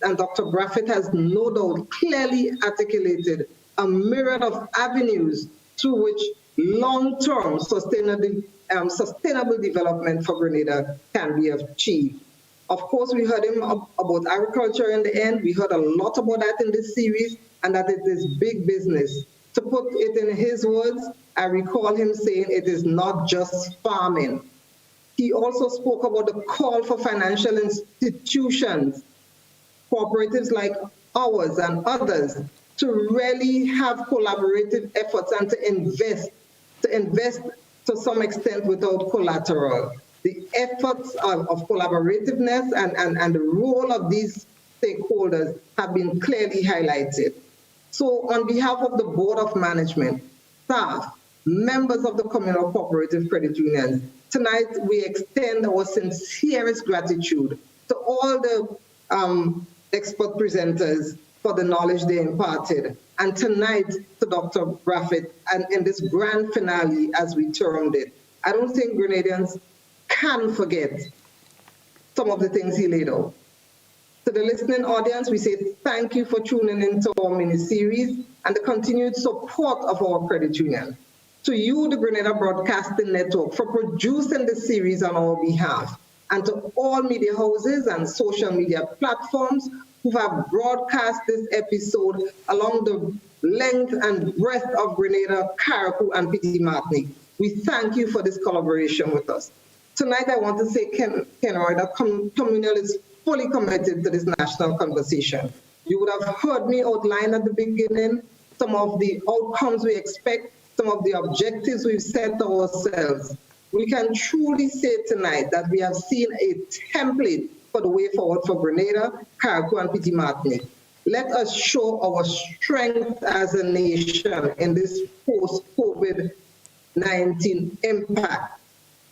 Dr. Brathwaite has no doubt clearly articulated a myriad of avenues through which long-term sustainable development for Grenada can be achieved. Of course, we heard him about agriculture in the end. We heard a lot about that in this series, and that it is big business. To put it in his words, I recall him saying it is not just farming. He also spoke about the call for financial institutions, cooperatives like ours and others, to really have collaborative efforts and to invest to some extent without collateral. The efforts of collaborativeness and the role of these stakeholders have been clearly highlighted. So on behalf of the Board of Management, staff, members of the Communal Cooperative Credit Unions, tonight we extend our sincerest gratitude to all the expert presenters for the knowledge they imparted, and tonight to Dr. Brathwaite, and in this grand finale, as we termed it. I don't think Grenadians can forget some of the things he laid out. To the listening audience, we say thank you for tuning into our mini-series and the continued support of our credit union. To you, the Grenada Broadcasting Network, for producing this series on our behalf, and to all media houses and social media platforms who have broadcast this episode along the length and breadth of Grenada, Carriacou, and Petit Martinique. We thank you for this collaboration with us. Tonight, I want to say, Kenroy, that Communal is fully committed to this national conversation. You would have heard me outline at the beginning some of the outcomes we expect, some of the objectives we've set ourselves. We can truly say tonight that we have seen a template for the way forward for Grenada, Carriacou, and Petit Martinique. Let us show our strength as a nation in this post-COVID-19 impact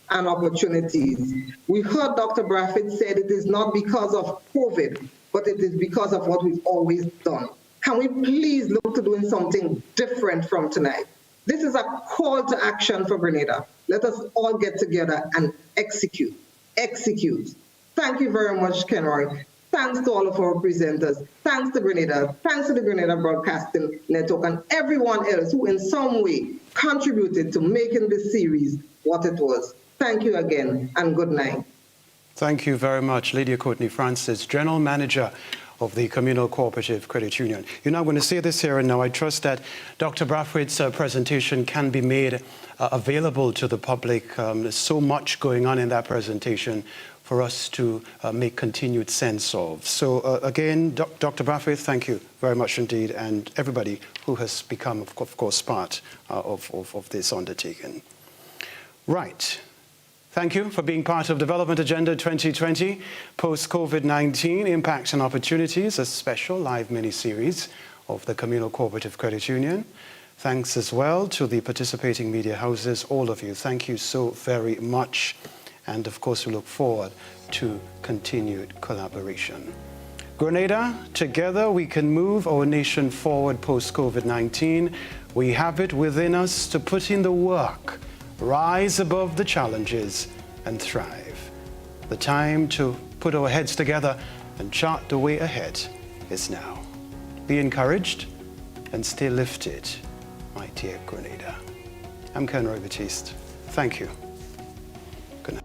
and opportunities. We heard Dr. Brathwaite said it is not because of COVID, but it is because of what we've always done. Can we please look to doing something different from tonight? This is a call to action for Grenada. Let us all get together and execute. Execute. Thank you very much, Kenroy. Thanks to all of our presenters. Thanks to Grenada. Thanks to the Grenada Broadcasting Network and everyone else who in some way contributed to making this series what it was. Thank you again, and good night.
Thank you very much, Lydia Courtney Francis, General Manager of the Communal Cooperative Credit Union. You're not going to say this here and now. I trust that Dr. Brathwaite's presentation can be made available to the public. There's so much going on in that presentation for us to make continued sense of. So again, Dr. Brathwaite, thank you very much indeed, and everybody who has become, of course, part of this undertaking. Right. Thank you for being part of Development Agenda 2020, Post-COVID-19 Impacts and Opportunities, a special live mini-series of the Communal Cooperative Credit Union. Thanks as well to the participating media houses, all of you. Thank you so very much. And of course, we look forward to continued collaboration. Grenada, together we can move our nation forward post-COVID-19. We have it within us to put in the work, rise above the challenges and thrive. The time to put our heads together and chart the way ahead is now. Be encouraged and stay lifted, my dear Grenada. I'm Kenroy Baptiste. Thank you. Good night.